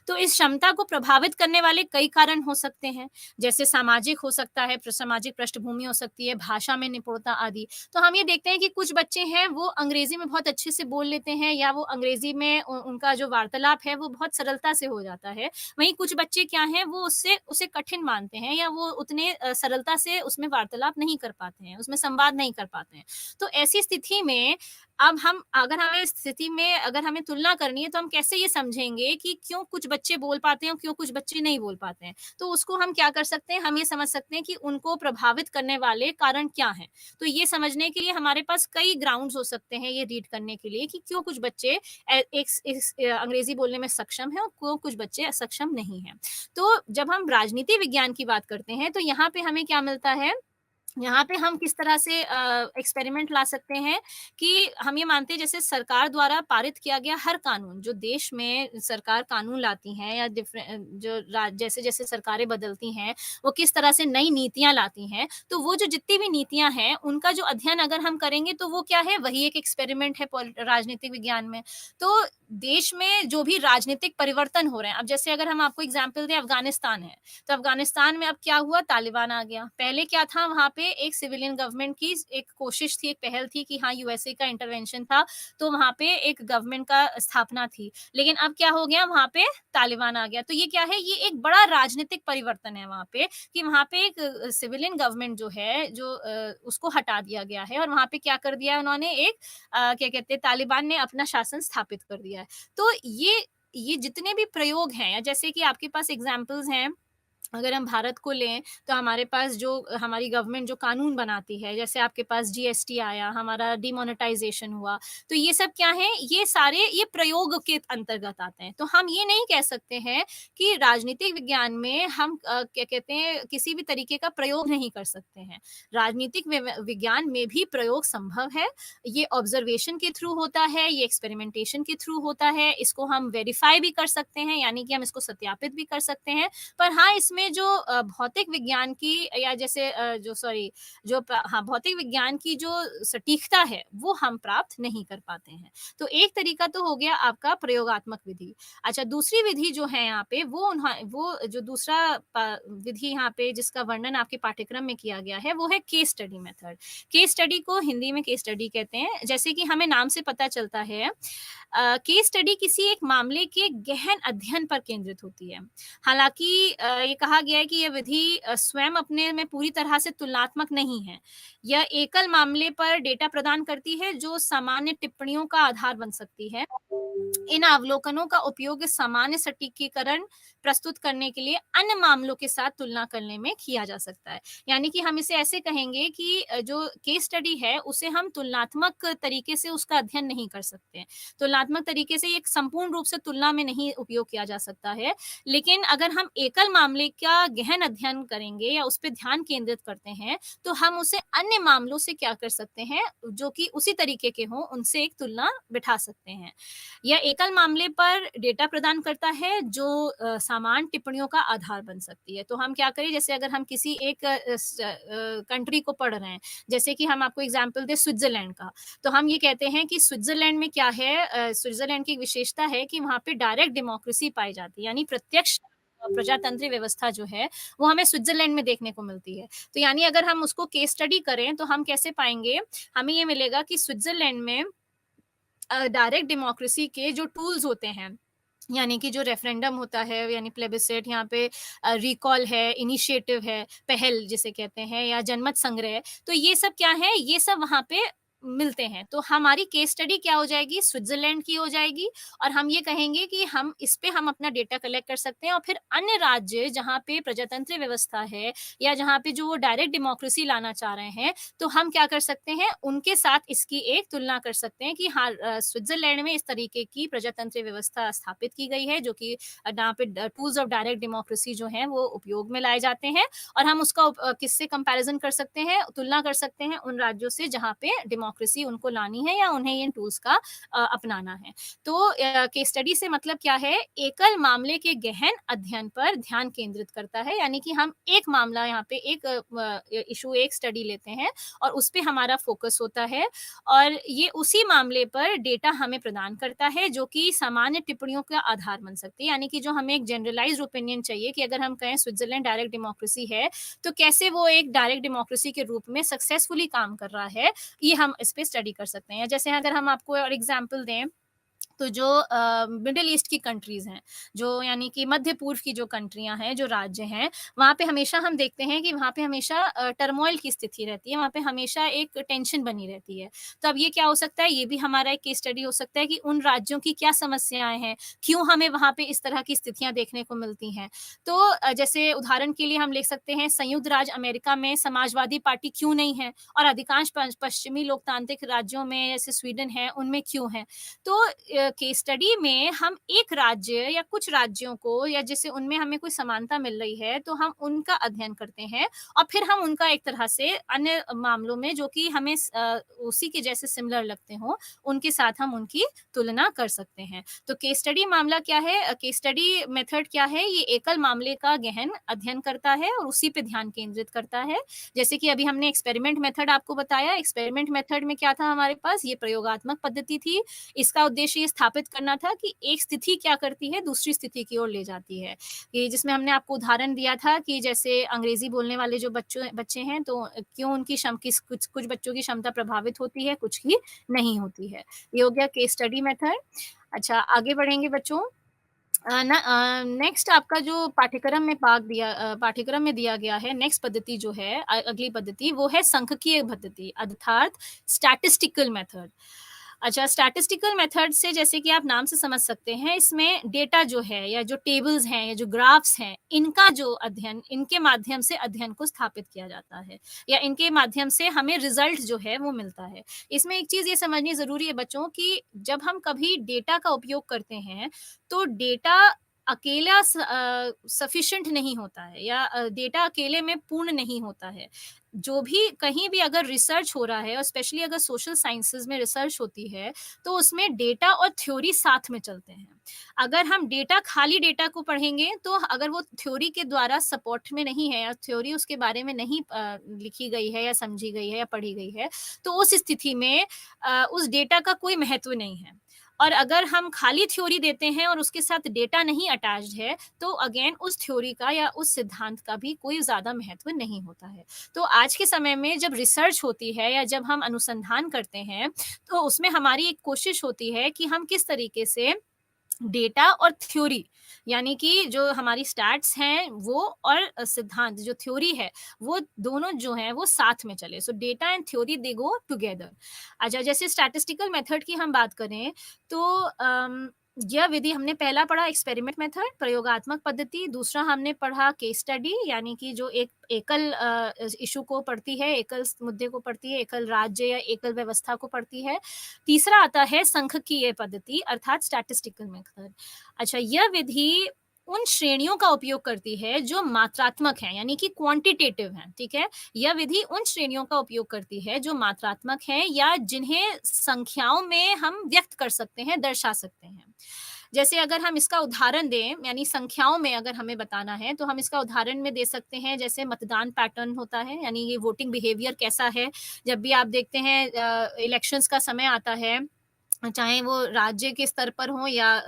तो इस क्षमता को प्रभावित करने वाले कई कारण हो सकते हैं जैसे सामाजिक हो सकता है सामाजिक पृष्ठभूमि हो सकती है भाषा में निपुणता आदि तो हम ये देखते हैं कि कुछ बच्चे हैं वो अंग्रेजी में बहुत अच्छे से बोल लेते हैं या वो अंग्रेजी में उनका जो वार्तालाप है वो बहुत सरलता से हो जाता है वहीं कुछ बच्चे क्या हैं वो उससे उसे कठिन मानते हैं या वो उतने सरलता से उसमें वार्तालाप नहीं कर पाते हैं उसमें संवाद नहीं कर पाते हैं तो ऐसी स्थिति में अब हम अगर हमें स्थिति में अगर हमें तुलना करनी है तो हम कैसे ये समझेंगे कि क्यों कुछ बच्चे बोल पाते हैं और क्यों कुछ बच्चे नहीं बोल पाते हैं तो उसको हम क्या कर सकते हैं हम ये समझ सकते हैं कि उनको प्रभावित करने वाले कारण क्या हैं तो ये समझने के लिए हमारे पास कई ग्राउंड्स हो सकते हैं ये रीड करने के लिए कि क्यों कुछ बच्चे अंग्रेजी बोलने में सक्षम है और क्यों कुछ बच्चे सक्षम नहीं है तो जब हम राजनीति विज्ञान की बात करते हैं तो यहाँ पे हमें क्या मिलता है यहाँ पे हम किस तरह से एक्सपेरिमेंट ला सकते हैं कि हम ये मानते हैं जैसे सरकार द्वारा पारित किया गया हर कानून जो देश में सरकार कानून लाती हैं या जैसे जैसे सरकारें बदलती हैं वो किस तरह से नई नीतियां लाती हैं तो वो जो जितनी भी नीतियां हैं उनका जो अध्ययन अगर हम करेंगे तो वो क्या है वही एक एक्सपेरिमेंट है राजनीतिक विज्ञान में तो देश में जो भी राजनीतिक परिवर्तन हो रहे हैं अब जैसे अगर हम आपको एग्जाम्पल दें अफगानिस्तान है तो अफगानिस्तान में अब क्या हुआ तालिबान आ गया पहले क्या था वहां पे एक सिविलियन गवर्नमेंट की एक कोशिश थी एक पहल थी कि हाँ यूएसए का इंटरवेंशन था तो वहां पे एक गवर्नमेंट का स्थापना थी लेकिन अब क्या हो गया वहां पे तालिबान आ गया तो ये क्या है ये एक बड़ा राजनीतिक परिवर्तन है वहां पे कि वहां पे एक सिविलियन गवर्नमेंट जो है जो उसको हटा दिया गया है और वहां पे क्या कर दिया उन्होंने एक क्या कहते हैं तालिबान ने अपना शासन स्थापित कर दिया है तो ये जितने भी प्रयोग हैं, या जैसे कि आपके पास एग्ज़ाम्पल्स हैं, अगर हम भारत को लें, तो हमारे पास जो हमारी गवर्नमेंट जो कानून बनाती है, जैसे आपके पास जीएसटी आया, हमारा डिमोनेटाइज़ेशन हुआ, तो ये सब क्या है, ये सारे ये प्रयोग के अंतर्गत आते हैं। तो हम ये नहीं कह सकते हैं कि राजनीतिक विज्ञान में हम क्या कहते हैं, किसी भी तरीके का प्रयोग नहीं कर सकते हैं। राजनीतिक विज्ञान में भी प्रयोग संभव है। ये ऑब्जर्वेशन के थ्रू होता है, ये एक्सपेरिमेंटेशन के थ्रू होता है, इसको हम वेरीफाई भी कर सकते हैं, यानी कि हम इसको सत्यापित भी कर सकते हैं। पर हाँ, इसमें जो भौतिक विज्ञान की, या जैसे जो सॉरी जो हाँ, भौतिक विज्ञान की जो सटीकता है, वो हम प्राप्त नहीं कर पाते हैं। तो एक तरीका तो हो गया आपका प्रयोगात्मक विधि। अच्छा, दूसरी विधि जो है यहाँ पे, वो जो दूसरा विधि यहाँ पे जिसका वर्णन आपके पाठ्यक्रम में किया गया है, वो है case study method. Case study को हिंदी में केस स्टडी कहते हैं। जैसे कि हमें नाम से पता चलता है, केस स्टडी किसी एक मामले के गहन अध्ययन पर केंद्रित होती है। हालाँकि ये कहा गया है कि यह विधि स्वयं अपने में पूरी तरह से तुलनात्मक नहीं है। यह एकल मामले पर डेटा प्रदान करती है, जो सामान्य टिप्पणियों का आधार बन सकती है। इन अवलोकनों का उपयोग सामान्य सटीकीकरण प्रस्तुत करने के लिए अन्य मामलों के साथ तुलना करने में किया जा सकता है। यानी कि हम इसे ऐसे कहेंगे कि जो केस स्टडी है, उसे हम तुलनात्मक तरीके से उसका अध्ययन नहीं कर सकते हैं। तुलनात्मक तरीके से एक संपूर्ण रूप से तुलना में नहीं उपयोग किया जा सकता है। लेकिन अगर हम एकल मामले का गहन अध्ययन करेंगे या उस पे ध्यान केंद्रित करते हैं, तो हम उसे अन्य मामलों से क्या कर सकते हैं, जो कि उसी तरीके के हों, उनसे एक तुलना बिठा सकते हैं। यह एकल मामले पर डेटा प्रदान करता है, जो समान टिप्पणियों का आधार बन सकती है। तो हम क्या करें, जैसे अगर हम किसी एक कंट्री को पढ़ रहे हैं, जैसे कि हम आपको एग्जांपल दें स्विट्ज़रलैंड का, तो हम ये कहते हैं कि स्विट्ज़रलैंड में क्या है, स्विट्ज़रलैंड की एक विशेषता है कि वहाँ पे डायरेक्ट डेमोक्रेसी पाई जाती है, यानी प्रत्यक्ष प्रजातंत्रीय व्यवस्था जो है, वो हमें स्विट्ज़रलैंड में देखने को मिलती है। तो यानी अगर हम उसको केस स्टडी करें, तो हम कैसे पाएँगे, हमें ये मिलेगा कि स्विट्ज़रलैंड में डायरेक्ट डेमोक्रेसी के जो टूल्स होते हैं, यानी कि जो रेफरेंडम होता है, यानी प्लेबिसेट, यहाँ पे रिकॉल है, इनिशिएटिव है, पहल जिसे कहते हैं, या जनमत संग्रह, तो ये सब क्या है, ये सब वहाँ पे मिलते हैं। तो हमारी केस स्टडी क्या हो जाएगी, स्विट्जरलैंड की हो जाएगी, और हम ये कहेंगे कि हम इस पे हम अपना डेटा कलेक्ट कर सकते हैं, और फिर अन्य राज्य जहाँ पे प्रजातंत्र व्यवस्था है, या जहाँ पे जो वो डायरेक्ट डेमोक्रेसी लाना चाह रहे हैं, तो हम क्या कर सकते हैं, उनके साथ इसकी एक तुलना कर सकते हैं कि हाँ, स्विट्जरलैंड में इस तरीके की प्रजातंत्र व्यवस्था स्थापित की गई है, जो कि जहाँ पे टूल्स ऑफ डायरेक्ट डेमोक्रेसी जो हैं वो उपयोग में लाए जाते हैं, और हम उसका किससे कंपैरिजन कर सकते हैं, तुलना कर सकते हैं उन राज्यों से जहाँ पे डेमोक्रेसी उनको लानी है, या उन्हें इन टूल्स का अपनाना है। तो केस स्टडी से मतलब क्या है, एकल मामले के गहन अध्ययन पर ध्यान केंद्रित करता है, यानी कि हम एक मामला यहाँ पे एक इशू, एक स्टडी लेते हैं, और उस पे हमारा फोकस होता है, और ये उसी मामले पर डेटा हमें प्रदान करता है, जो कि सामान्य टिप्पणियों का आधार बन सकती है। यानी कि जो हमें एक जनरलाइज्ड ओपिनियन चाहिए कि अगर हम कहें स्विट्जरलैंड डायरेक्ट डेमोक्रेसी है, तो कैसे वो एक डायरेक्ट डेमोक्रेसी के रूप में सक्सेसफुली काम कर रहा है, ये हम इस पे स्टडी कर सकते हैं। जैसे अगर हम आपको और एग्जांपल दें, तो जो मिडल ईस्ट की कंट्रीज़ हैं, जो यानी कि मध्य पूर्व की जो कंट्रियाँ हैं, जो राज्य हैं, वहाँ पे हमेशा हम देखते हैं कि वहाँ पे हमेशा टर्मॉइल की स्थिति रहती है, वहाँ पे हमेशा एक टेंशन बनी रहती है। तो अब ये क्या हो सकता है, ये भी हमारा एक केस स्टडी हो सकता है कि उन राज्यों की क्या समस्याएँ हैं, क्यों हमें वहाँ पे इस तरह की स्थितियाँ देखने को मिलती हैं। तो जैसे उदाहरण के लिए हम ले सकते हैं, संयुक्त राज्य अमेरिका में समाजवादी पार्टी क्यों नहीं है, और अधिकांश पश्चिमी लोकतांत्रिक राज्यों में जैसे स्वीडन है, उनमें क्यों है। तो केस स्टडी में हम एक राज्य या कुछ राज्यों को, या जैसे उनमें हमें कोई समानता मिल रही है, तो हम उनका अध्ययन करते हैं, और फिर हम उनका एक तरह से अन्य मामलों में जो कि हमें उसी के जैसे सिमिलर लगते हों, उनके साथ हम उनकी तुलना कर सकते हैं। तो केस स्टडी मामला क्या है, केस स्टडी मेथड क्या है, ये एकल मामले का गहन अध्ययन करता है और उसी पे ध्यान केंद्रित करता है। जैसे कि अभी हमने एक्सपेरिमेंट मेथड आपको बताया, एक्सपेरिमेंट मेथड में क्या था हमारे पास, ये प्रयोगात्मक पद्धति थी। इसका उद्देश्य ये स्थापित करना था कि एक स्थिति क्या करती है, दूसरी स्थिति की ओर ले जाती है। कि जिसमें हमने आपको उदाहरण दिया था कि जैसे अंग्रेज़ी बोलने वाले जो बच्चे हैं, तो क्यों उनकी कुछ कुछ बच्चों की क्षमता प्रभावित होती है, कुछ की नहीं होती है। ये हो गया केस स्टडी मेथड। अच्छा, आगे बढ़ेंगे बच्चों। नेक्स्ट आपका जो पाठ्यक्रम में दिया गया है, नेक्स्ट पद्धति जो है, अगली पद्धति वो है सांख्यिकीय पद्धति, अर्थात स्टैटिस्टिकल मेथड। अच्छा, स्टैटिस्टिकल मेथड से जैसे कि आप नाम से समझ सकते हैं, इसमें डेटा जो है या जो टेबल्स हैं या जो ग्राफ्स हैं, इनका जो अध्ययन इनके माध्यम से अध्ययन को स्थापित किया जाता है या इनके माध्यम से हमें रिज़ल्ट जो है वो मिलता है। इसमें एक चीज़ ये समझनी ज़रूरी है बच्चों कि जब हम कभी डेटा का उपयोग करते हैं, तो डेटा अकेला सफिशिएंट नहीं होता है या डेटा अकेले में पूर्ण नहीं होता है। जो भी कहीं भी अगर रिसर्च हो रहा है और स्पेशली अगर सोशल साइंसेज़ में रिसर्च होती है, तो उसमें डेटा और थ्योरी साथ में चलते हैं। अगर हम खाली डेटा को पढ़ेंगे, तो अगर वो थ्योरी के द्वारा सपोर्ट में नहीं है या थ्योरी उसके बारे में नहीं लिखी गई है या समझी गई है या पढ़ी गई है, तो उस स्थिति में उस डेटा का कोई महत्व नहीं है। और अगर हम खाली थ्योरी देते हैं और उसके साथ डेटा नहीं अटैच्ड है, तो अगेन उस थ्योरी का या उस सिद्धांत का भी कोई ज़्यादा महत्व नहीं होता है। तो आज के समय में जब रिसर्च होती है या जब हम अनुसंधान करते हैं, तो उसमें हमारी एक कोशिश होती है कि हम किस तरीके से डेटा और थ्योरी यानी कि जो हमारी स्टैट्स हैं वो और सिद्धांत जो थ्योरी है वो दोनों जो हैं वो साथ में चले। सो data and theory they go together. अच्छा, जैसे स्टैटिस्टिकल मेथड की हम बात करें तो यह विधि हमने पहला पढ़ा एक्सपेरिमेंट मेथड प्रयोगात्मक पद्धति, दूसरा हमने पढ़ा केस स्टडी यानी कि जो एक एकल इशू को पढ़ती है, एकल मुद्दे को पढ़ती है, एकल राज्य या एकल व्यवस्था को पढ़ती है। तीसरा आता है सांख्यिकीय पद्धति अर्थात स्टैटिस्टिकल मेथड। अच्छा, यह विधि उन श्रेणियों का उपयोग करती है जो मात्रात्मक हैं यानी कि क्वांटिटेटिव हैं, ठीक है? यह विधि उन श्रेणियों का उपयोग करती है जो मात्रात्मक हैं या जिन्हें संख्याओं में हम व्यक्त कर सकते हैं, दर्शा सकते हैं। जैसे अगर हम इसका उदाहरण दें यानी संख्याओं में अगर हमें बताना है तो हम इसका उदाहरण में दे सकते हैं जैसे मतदान पैटर्न होता है यानी ये वोटिंग बिहेवियर कैसा है। जब भी आप देखते हैं इलेक्शंस का समय आता है, चाहे वो राज्य के स्तर पर हों या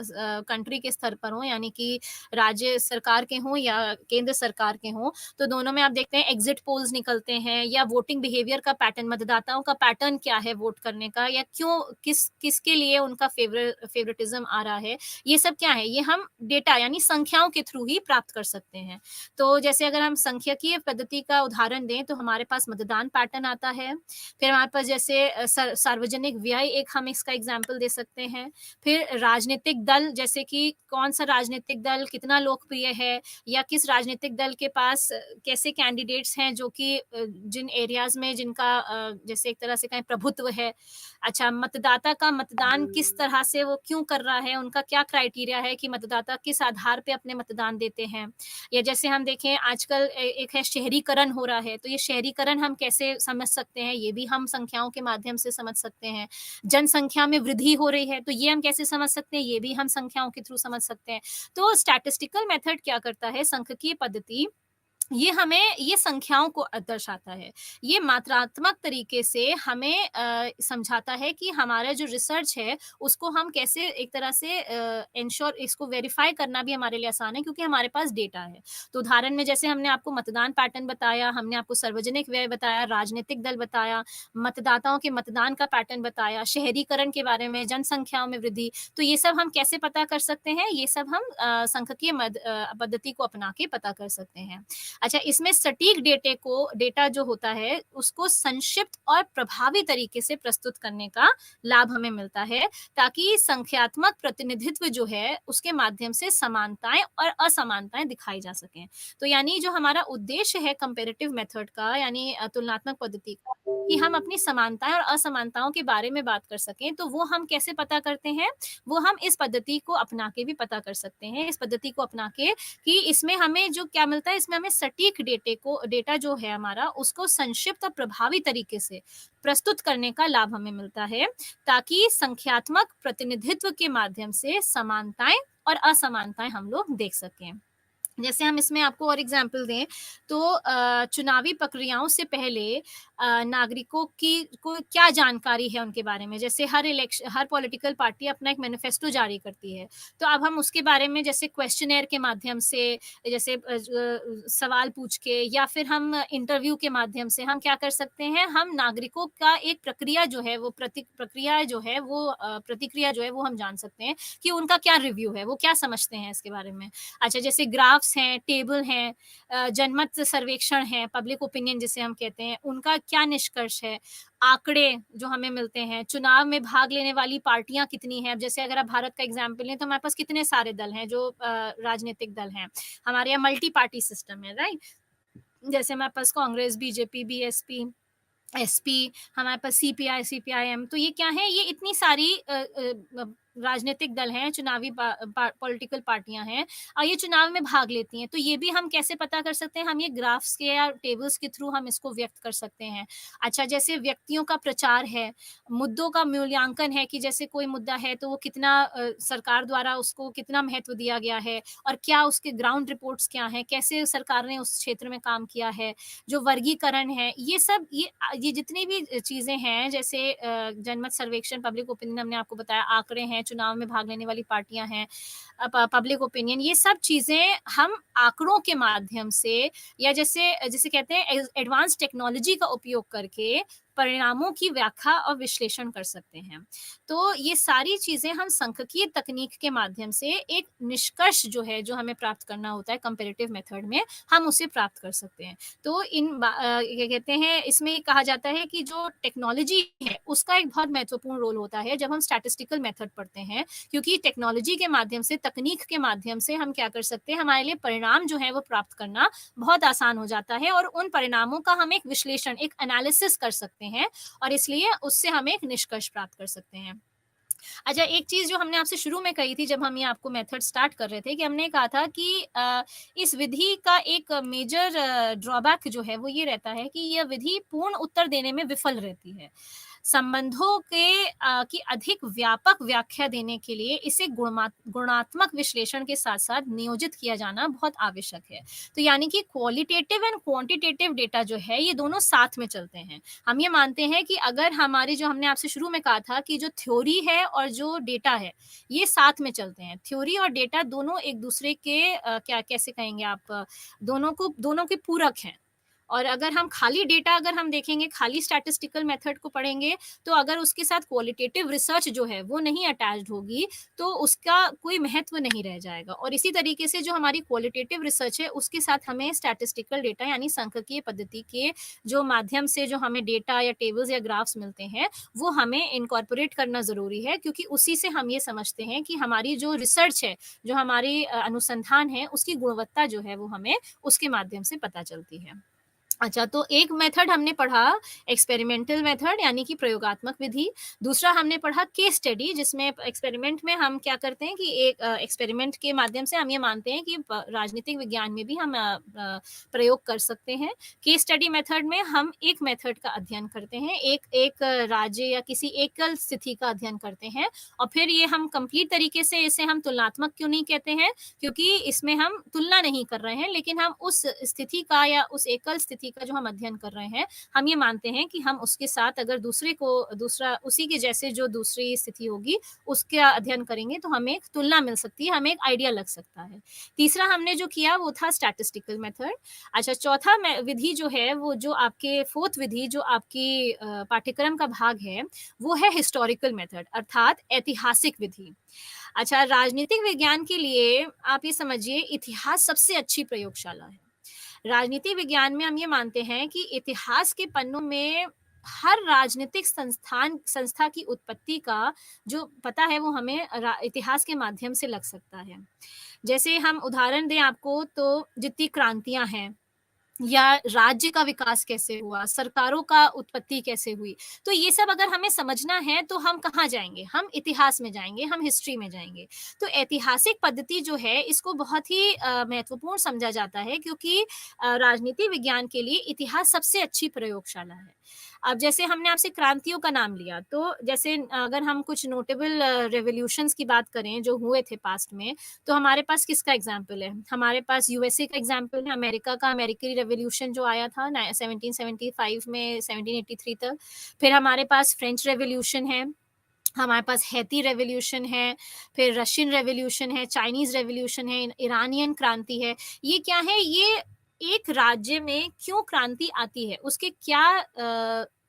कंट्री के स्तर पर हों यानी कि राज्य सरकार के हों या केंद्र सरकार के हों, तो दोनों में आप देखते हैं एग्ज़िट पोल्स निकलते हैं या वोटिंग बिहेवियर का पैटर्न, मतदाताओं का पैटर्न क्या है वोट करने का या क्यों किसके लिए उनका फ़ेवरेटिज़्म आ रहा है, ये सब क्या है? ये हम डेटा यानी संख्याओं के थ्रू ही प्राप्त कर सकते हैं। तो जैसे अगर हम सांख्यिकीय पद्धति का उदाहरण दें, तो हमारे पास मतदान पैटर्न आता है, फिर हमारे पास जैसे सार्वजनिक व्यय एक हम इसका एग्जाम्पल दे सकते हैं। फिर राजनीतिक दल जैसे कि कौन-सा राजनीतिक दल कितना लोकप्रिय है या किस राजनीतिक दल के पास कैसे कैंडिडेट्स हैं जो कि जिन एरियाज़ में जिनका जैसे एक तरह से कहें प्रभुत्व है। अच्छा, मतदाता का मतदान किस तरह से वो क्यों कर रहा है, उनका क्या क्राइटेरिया है कि मतदाता किस आधार पे अपने मतदान देते हैं। या जैसे हम देखें आजकल एक है शहरीकरण हो रहा है, तो ये शहरीकरण हम कैसे समझ सकते हैं, ये भी हम संख्याओं के माध्यम से समझ सकते हैं। जनसंख्या में वृद्धि हो रही है, तो ये हम कैसे समझ सकते हैं, ये भी हम संख्याओं के थ्रू समझ सकते हैं। तो स्टैटिस्टिकल मेथड क्या करता है, सांख्यिकीय पद्धति ये हमें ये संख्याओं को दर्शाता है। ये मात्रात्मक तरीके से हमें समझाता है कि हमारा जो रिसर्च है, उसको हम कैसे एक तरह से एन्श्योर इसको वेरीफ़ाई करना भी हमारे लिए आसान है क्योंकि हमारे पास डेटा है। तो उदाहरण में जैसे हमने आपको मतदान पैटर्न बताया, हमने आपको सार्वजनिक व्यय बताया, राजनीतिक दल बताया, मतदाताओं के मतदान का पैटर्न बताया, शहरीकरण के बारे में, जनसंख्याओं में वृद्धि। तो ये सब हम कैसे पता कर सकते हैं? ये सब हम सांख्यिकीय पद्धति को अपना के पता कर सकते हैं। अच्छा, इसमें सटीक डेटा जो होता है, उसको संक्षिप्त और प्रभावी तरीके से प्रस्तुत करने का लाभ हमें मिलता है, ताकि संख्यात्मक प्रतिनिधित्व जो है, उसके माध्यम से समानताएँ और असमानताएँ दिखाई जा सकें। तो यानी जो हमारा उद्देश्य है कंपैरेटिव मेथड का यानी तुलनात्मक पद्धति का, कि हम अपनी समानताएँ और असमानताओं के बारे में बात कर सकें, तो वो हम कैसे पता करते हैं? वो हम इस पद्धति को अपना के भी पता कर सकते हैं। इस पद्धति को अपना के कि इसमें हमें जो क्या मिलता है, इसमें हमें सटीक डेटा जो है हमारा, उसको संक्षिप्त और प्रभावी तरीके से प्रस्तुत करने का लाभ हमें मिलता है, ताकि संख्यात्मक प्रतिनिधित्व के माध्यम से समानताएँ और असमानताएँ हम लोग देख सकें। जैसे हम इसमें आपको और एग्जाम्पल दें तो चुनावी प्रक्रियाओं से पहले नागरिकों की को क्या जानकारी है उनके बारे में। जैसे हर पॉलिटिकल पार्टी अपना एक मैनिफेस्टो जारी करती है, तो अब हम उसके बारे में जैसे क्वेश्चनेयर के माध्यम से जैसे सवाल पूछ के या फिर हम इंटरव्यू के माध्यम से हम क्या कर सकते हैं, हम नागरिकों का एक प्रक्रिया जो है वो प्रतिक्रिया जो है वो हम जान सकते हैं कि उनका क्या रिव्यू है, वो क्या समझते हैं इसके बारे में। अच्छा, जैसे ग्राफ्स ग्राफ्स हैं, टेबल हैं, जनमत सर्वेक्षण हैं, पब्लिक ओपिनियन जिसे हम कहते हैं, उनका क्या निष्कर्ष है, आंकड़े जो हमें मिलते हैं, चुनाव में भाग लेने वाली पार्टियाँ कितनी हैं। अब जैसे अगर आप भारत का एग्ज़ाम्पल लें तो हमारे पास कितने सारे दल हैं जो राजनीतिक दल हैं। हमारे यहाँ मल्टी पार्टी सिस्टम है, राइट? जैसे हमारे पास कांग्रेस, बीजेपी, बीएसपी, एसपी, हमारे पास सीपीआई, सीपीआईएम, तो ये क्या है, ये इतनी सारी राजनीतिक दल हैं, चुनावी पॉलिटिकल पार्टियां हैं और ये चुनाव में भाग लेती हैं। तो ये भी हम कैसे पता कर सकते हैं, हम ये ग्राफ्स के या टेबल्स के थ्रू हम इसको व्यक्त कर सकते हैं। अच्छा, जैसे व्यक्तियों का प्रचार है, मुद्दों का मूल्यांकन है कि जैसे कोई मुद्दा है तो वो कितना सरकार द्वारा उसको कितना महत्व दिया गया है और क्या उसके ग्राउंड रिपोर्ट्स क्या हैं, कैसे सरकार ने उस क्षेत्र में काम किया है, जो वर्गीकरण है, ये सब ये जितनी भी चीज़ें हैं, जैसे जनमत सर्वेक्षण, पब्लिक ओपिनियन हमने आपको बताया, आंकड़े हैं, चुनाव में भाग लेने वाली पार्टियां हैं, पब्लिक ओपिनियन, ये सब चीज़ें हम आंकड़ों के माध्यम से या जैसे जिसे कहते हैं एडवांस टेक्नोलॉजी का उपयोग करके परिणामों की व्याख्या और विश्लेषण कर सकते हैं। तो ये सारी चीज़ें हम सांख्यिकीय तकनीक के माध्यम से एक निष्कर्ष जो है, जो हमें प्राप्त करना होता है कंपैरेटिव मेथड में, हम उसे प्राप्त कर सकते हैं। तो क्या कहते हैं, इसमें कहा जाता है कि जो टेक्नोलॉजी है, उसका एक बहुत महत्वपूर्ण रोल होता है जब हम स्टैटिस्टिकल मेथड पढ़ते हैं, क्योंकि टेक्नोलॉजी के माध्यम से, तकनीक के माध्यम से हम क्या कर सकते हैं, हमारे लिए परिणाम जो है वो प्राप्त करना बहुत आसान हो जाता है और उन परिणामों का हम एक विश्लेषण, एक एनालिसिस कर सकते हैं और इसलिए उससे हम एक निष्कर्ष प्राप्त कर सकते हैं। अच्छा, एक चीज़ जो हमने आपसे शुरू में कही थी जब हम ये आपको मेथड स्टार्ट कर रहे थे, कि हमने कहा था कि इस विधि का एक मेजर ड्रॉबैक जो है वो ये रहता है कि यह विधि पूर्ण उत्तर देने में विफल रहती है। संबंधों की अधिक व्यापक व्याख्या देने के लिए इसे गुणात्मक विश्लेषण के साथ-साथ नियोजित किया जाना बहुत आवश्यक है। तो यानी कि क्वालिटेटिव एंड क्वांटिटेटिव डेटा जो है, ये दोनों साथ में चलते हैं। हम ये मानते हैं कि अगर हमारी, जो हमने आपसे शुरू में कहा था कि जो थ्योरी है और जो डेटा है, ये साथ में चलते हैं। थ्योरी और डेटा दोनों एक दूसरे के क्या कैसे कहेंगे आप, दोनों के पूरक हैं। और अगर हम खाली डेटा अगर हम देखेंगे, खाली स्टैटिस्टिकल मेथड को पढ़ेंगे, तो अगर उसके साथ क्वालिटेटिव रिसर्च जो है वो नहीं अटैच्ड होगी, तो उसका कोई महत्व नहीं रह जाएगा। और इसी तरीके से जो हमारी क्वालिटेटिव रिसर्च है, उसके साथ हमें स्टैटिस्टिकल डेटा यानी सांख्यिकीय पद्धति के जो माध्यम से जो हमें डेटा या टेबल्स या ग्राफ्स मिलते हैं, वो हमें इनकॉर्पोरेट करना ज़रूरी है, क्योंकि उसी से हम ये समझते हैं कि हमारी जो रिसर्च है, जो हमारी अनुसंधान है, उसकी गुणवत्ता जो है वो हमें उसके माध्यम से पता चलती है। अच्छा, तो एक मेथड हमने पढ़ा एक्सपेरिमेंटल मेथड यानी कि प्रयोगात्मक विधि। दूसरा हमने पढ़ा केस स्टडी, जिसमें एक्सपेरिमेंट में हम क्या करते हैं कि एक एक्सपेरिमेंट के माध्यम से हम ये मानते हैं कि राजनीतिक विज्ञान में भी हम प्रयोग कर सकते हैं। केस स्टडी मेथड में हम एक मेथड का अध्ययन करते हैं, एक एक राज्य या किसी एकल स्थिति का अध्ययन करते हैं और फिर ये हम कंप्लीट तरीके से, इसे हम तुलनात्मक क्यों नहीं कहते हैं, क्योंकि इसमें हम तुलना नहीं कर रहे हैं, लेकिन हम उस स्थिति का या उस एकल स्थिति का जो हम अध्ययन कर रहे हैं, हम ये मानते हैं कि हम उसके साथ अगर दूसरा उसी के जैसे जो दूसरी स्थिति होगी, उसका अध्ययन करेंगे तो हमें एक तुलना मिल सकती है, हमें एक आइडिया लग सकता है। तीसरा हमने जो किया वो था स्टैटिस्टिकल मेथड। अच्छा, चौथा विधि जो है, वो जो आपके फोर्थ विधि जो आपकी पाठ्यक्रम का भाग है, वो है हिस्टोरिकल मेथड, अर्थात ऐतिहासिक विधि। अच्छा, राजनीतिक विज्ञान के लिए आप ये समझिए, इतिहास सबसे अच्छी प्रयोगशाला है। राजनीति विज्ञान में हम ये मानते हैं कि इतिहास के पन्नों में हर राजनीतिक संस्था की उत्पत्ति का जो पता है, वो हमें इतिहास के माध्यम से लग सकता है। जैसे हम उदाहरण दें आपको, तो जितनी क्रांतियां हैं या राज्य का विकास कैसे हुआ, सरकारों का उत्पत्ति कैसे हुई, तो ये सब अगर हमें समझना है तो हम कहाँ जाएंगे, हम इतिहास में जाएंगे, हम हिस्ट्री में जाएंगे। तो ऐतिहासिक पद्धति जो है, इसको बहुत ही महत्वपूर्ण समझा जाता है, क्योंकि राजनीति विज्ञान के लिए इतिहास सबसे अच्छी प्रयोगशाला है। अब जैसे हमने आपसे क्रांतियों का नाम लिया, तो जैसे अगर हम कुछ नोटेबल रेवोल्यूशंस की बात करें जो हुए थे पास्ट में, तो हमारे पास किसका एग्जाम्पल है, हमारे पास यूएसए का एग्जाम्पल है, अमेरिका का अमेरिकी रेवोल्यूशन जो आया था 1775 में 1783 तक। फिर हमारे पास फ्रेंच रेवोल्यूशन है, हमारे पास हैती रेवोल्यूशन है, फिर रशियन रेवोल्यूशन है, चाइनीज रेवोल्यूशन है, ईरानियन क्रांति है। ये क्या है, ये एक राज्य में क्यों क्रांति आती है, उसके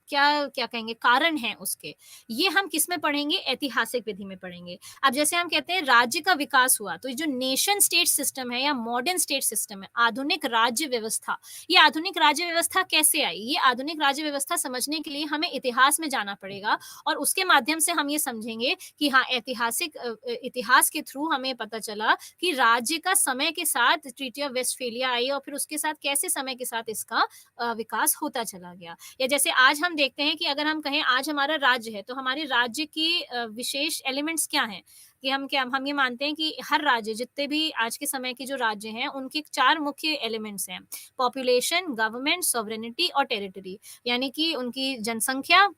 क्या क्या कहेंगे कारण हैं उसके, ये हम किस में पढ़ेंगे? ऐतिहासिक विधि में पढ़ेंगे। अब जैसे हम कहते हैं राज्य का विकास हुआ, तो ये जो नेशन स्टेट सिस्टम है या मॉडर्न स्टेट सिस्टम है, आधुनिक राज्य व्यवस्था, ये आधुनिक राज्य व्यवस्था कैसे आई? ये आधुनिक राज्य व्यवस्था समझने के लिए हमें इतिहास में जाना पड़ेगा और उसके माध्यम से हम ये समझेंगे कि हाँ, इतिहास के थ्रू हमें पता चला कि राज्य का समय के साथ ट्रीटी ऑफ वेस्टफेलिया आई और फिर उसके साथ कैसे समय के साथ इसका विकास होता चला गया। या जैसे आज हम देखते हैं कि अगर हम कहें आज हमारा राज्य है, तो हमारे राज्य की विशेष एलिमेंट्स क्या हैं? कि हम ये मानते हैं कि हर राज्य, जितने भी आज के समय के जो राज्य हैं, उनके 4 मुख्य एलिमेंट्स हैं, पॉपुलेशन, गवर्नमेंट, सॉवरेनिटी और टेरिटरी। यानी कि उनकी जनसंख्या,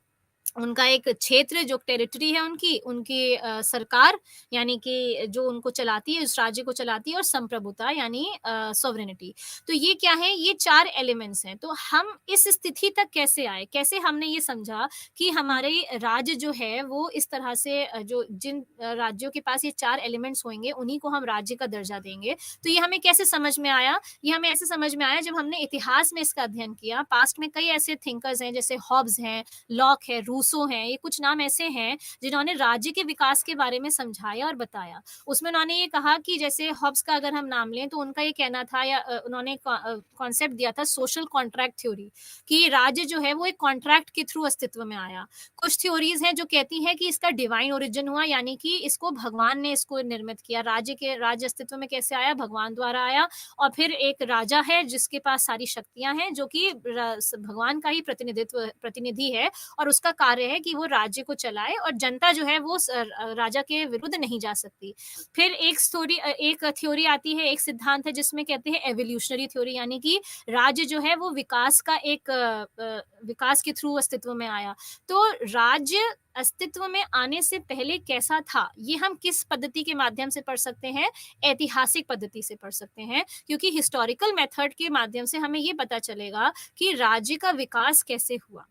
उनका एक क्षेत्र जो टेरिटरी है उनकी, उनकी सरकार यानी कि जो उनको चलाती है, उस राज्य को चलाती है, और संप्रभुता यानी सॉवरेनिटी। तो ये क्या है? ये 4 एलिमेंट्स हैं। तो हम इस स्थिति तक कैसे आए? कैसे हमने ये समझा कि हमारे राज्य जो है वो इस तरह से जो जिन राज्यों के पास ये 4 एलिमेंट्स होंगे, उन्हीं को हम राज्य का दर्जा देंगे। तो ये हमें कैसे समझ में आया? ये हमें ऐसे समझ में आया जब हमने इतिहास में इसका अध्ययन किया। पास्ट में कई ऐसे थिंकर्स हैं जैसे हॉब्स हैं, लॉक है, रूसो हैं, ये कुछ नाम ऐसे हैं जिन्होंने राज्य के विकास के बारे में समझाया और बताया। उसमें उन्होंने ये कहा कि जैसे हॉब्स का अगर हम नाम लें तो उनका ये कहना था या उन्होंने कॉन्सेप्ट दिया था सोशल कॉन्ट्रैक्ट थ्योरी, कि राज्य जो है वो एक कॉन्ट्रैक्ट के थ्रू अस्तित्व में आया। कुछ थ्योरीज हैं जो कहती हैं कि इसका डिवाइन ओरिजिन हुआ, यानी कि इसको भगवान ने इसको निर्मित किया। राज्य अस्तित्व में कैसे आया? भगवान द्वारा आया। और फिर एक राजा है जिसके पास सारी शक्तियां हैं, जो कि भगवान का ही प्रतिनिधि है, और उसका कार्य है कि वो राज्य को चलाए और जनता जो है वो राजा के विरुद्ध नहीं जा सकती। फिर एक थ्योरी आती है, एक सिद्धांत है जिसमें कहते हैं एवोल्यूशनरी थ्योरी, यानी कि राज्य जो है वो विकास के थ्रू अस्तित्व में आया। तो राज्य अस्तित्व में आने से पहले कैसा था, ये हम किस पद्धति के माध्यम से पढ़ सकते हैं? ऐतिहासिक पद्धति से पढ़ सकते हैं, क्योंकि हिस्टोरिकल मेथड के माध्यम से हमें ये पता चलेगा कि राज्य का विकास कैसे हुआ